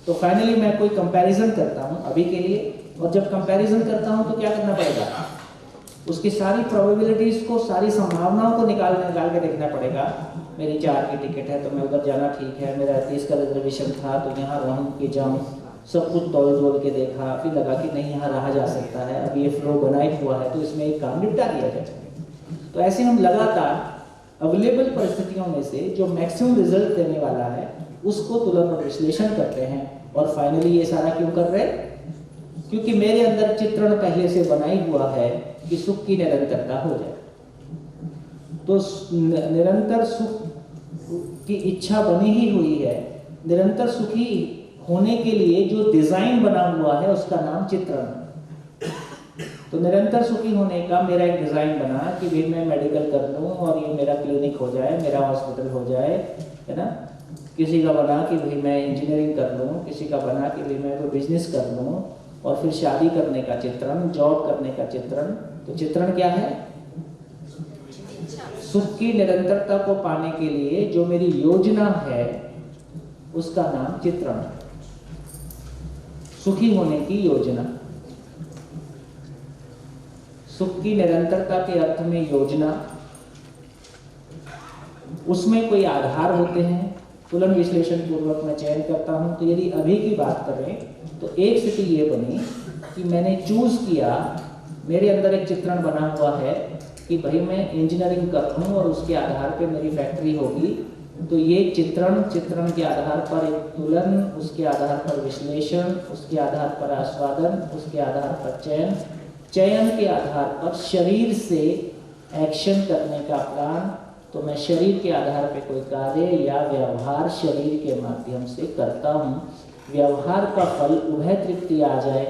S5: तो फाइनली मैं कोई कंपैरिजन करता हूँ अभी के लिए, और जब कंपैरिजन करता हूँ तो क्या करना पड़ेगा? उसकी सारी प्रोबेबिलिटीज को, सारी संभावनाओं को निकाल के देखना पड़ेगा। मेरी 4 की टिकट है तो मैं उधर जाना ठीक है, मेरा 30 का रिजर्वेशन था तो यहाँ रहूँ कि जाऊँ, सब कुछ तोड़ के देखा, फिर लगा कि नहीं यहाँ रहा जा सकता है, अब ये फ्लो बना ही हुआ है तो इसमें एक काम निपटा दिया जाए। तो ऐसे हम लगातार अवेलेबल परिस्थितियों में से जो मैक्सिमम रिजल्ट देने वाला है उसको तुलन और विश्लेषण करते हैं। और फाइनली ये सारा क्यों कर रहे हैं? क्योंकि मेरे अंदर चित्रण पहले से बना ही हुआ है कि सुख की निरंतरता हो जाए। तो निरंतर सुख की इच्छा बनी ही हुई है। निरंतर सुखी होने के लिए जो डिजाइन बना हुआ है उसका नाम चित्रण। तो निरंतर सुखी होने का मेरा एक डिजाइन बना कि भाई मैं मेडिकल कर लूँ और ये मेरा क्लिनिक हो जाए, मेरा हॉस्पिटल हो जाए, है ना। किसी का बना कि भाई मैं इंजीनियरिंग कर लूँ, किसी का बना कि भाई मैं कोई बिजनेस कर लूँ, और फिर शादी करने का चित्रण, जॉब करने का चित्रण। तो चित्रण क्या है? सुख की निरंतरता को पाने के लिए जो मेरी योजना है उसका नाम चित्रण। सुखी होने की योजना, सुख की निरंतरता के अर्थ में योजना, उसमें कोई आधार होते हैं। तुलन विश्लेषण पूर्वक मैं चयन करता हूं। तो यदि अभी की बात करें तो एक स्थिति ये बनी कि मैंने चूज किया, मेरे अंदर एक चित्रण बना हुआ है कि भाई मैं इंजीनियरिंग करूँ और उसके आधार पे मेरी फैक्ट्री होगी। तो ये चित्रण के आधार पर एक तुलन, उसके आधार पर विश्लेषण, उसके आधार पर आस्वादन, उसके आधार पर चयन के आधार पर शरीर से एक्शन करने का प्लान। तो मैं शरीर के आधार पे कोई कार्य या व्यवहार शरीर के माध्यम से करता हूँ। व्यवहार का फल उभय तृप्ति आ जाए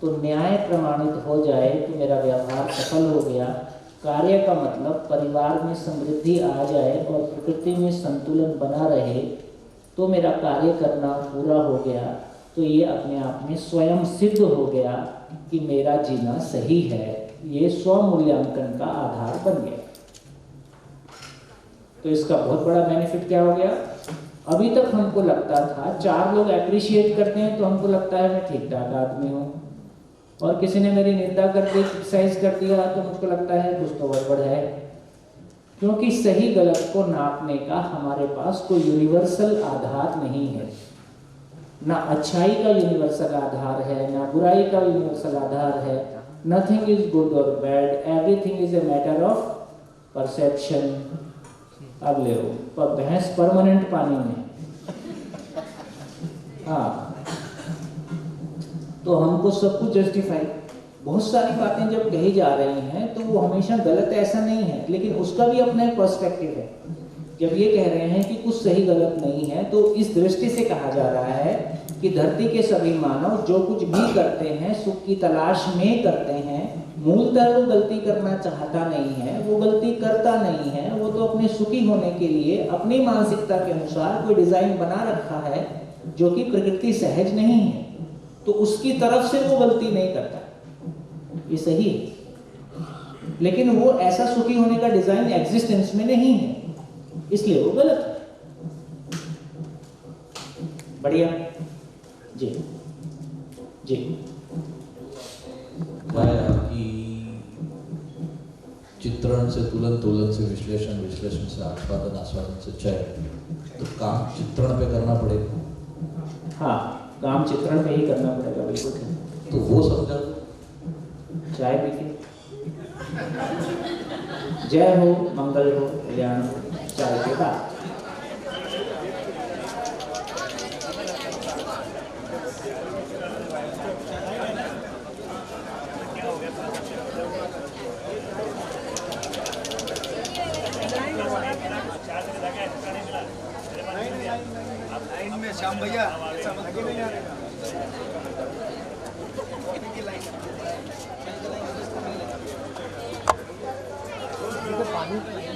S5: तो न्याय प्रमाणित हो जाए तो मेरा व्यवहार सफल हो गया। कार्य का मतलब परिवार में समृद्धि आ जाए और प्रकृति में संतुलन बना रहे तो मेरा कार्य करना पूरा हो गया। तो ये अपने आप में स्वयं सिद्ध हो गया कि मेरा जीना सही है। ये स्व मूल्यांकन का आधार बन गया। तो इसका बहुत बड़ा बेनिफिट क्या हो गया? अभी तक हमको लगता था 4 लोग अप्रिशिएट करते हैं तो हमको लगता है मैं ठीक ठाक आदमी हूँ, और किसी ने मेरी निंदा करके क्रिटिसाइज कर दिया तो मुझको लगता है कुछ तो गड़बड़ है। क्योंकि सही गलत को नापने का हमारे पास कोई यूनिवर्सल आधार नहीं है। ना अच्छाई का यूनिवर्सल आधार है, ना बुराई का यूनिवर्सल आधार है। नथिंग इज गुड और bad, everything is a matter of perception. अब ले लो पर भैंस परमानेंट पानी में। हाँ, तो हमको सब कुछ जस्टिफाई, बहुत सारी बातें जब कही जा रही हैं तो वो हमेशा गलत ऐसा नहीं है, लेकिन उसका भी अपना एक पर्सपेक्टिव है। जब ये कह रहे हैं कि कुछ सही गलत नहीं है तो इस दृष्टि से कहा जा रहा है कि धरती के सभी मानव जो कुछ भी करते हैं सुख की तलाश में करते हैं। मूलतः वो गलती करना चाहता नहीं है, वो गलती करता नहीं है, वो तो अपने सुखी होने के लिए अपनी मानसिकता के अनुसार कोई डिजाइन बना रखा है जो कि प्रकृति सहज नहीं है, तो उसकी तरफ से वो गलती नहीं करता। ये सही है, लेकिन वो ऐसा सुखी होने का डिजाइन एग्जिस्टेंस में नहीं है, इसलिए वो गलत है। बढ़िया जी जी।
S11: कि चित्रण से तुलन, तुलन से विश्लेषण, विश्लेषण से आस्वादन, आस्वादन से चयन, तो काम चित्रण पे करना पड़ेगा।
S5: हाँ, काम चित्रण पे ही करना पड़ेगा, बिल्कुल।
S11: तो वो समझा
S5: चाय पी के जय हो, मंगल हो, कल्याण हो, चाय के बाद।
S2: श्याम भैया आगे नहीं आ रहे पानी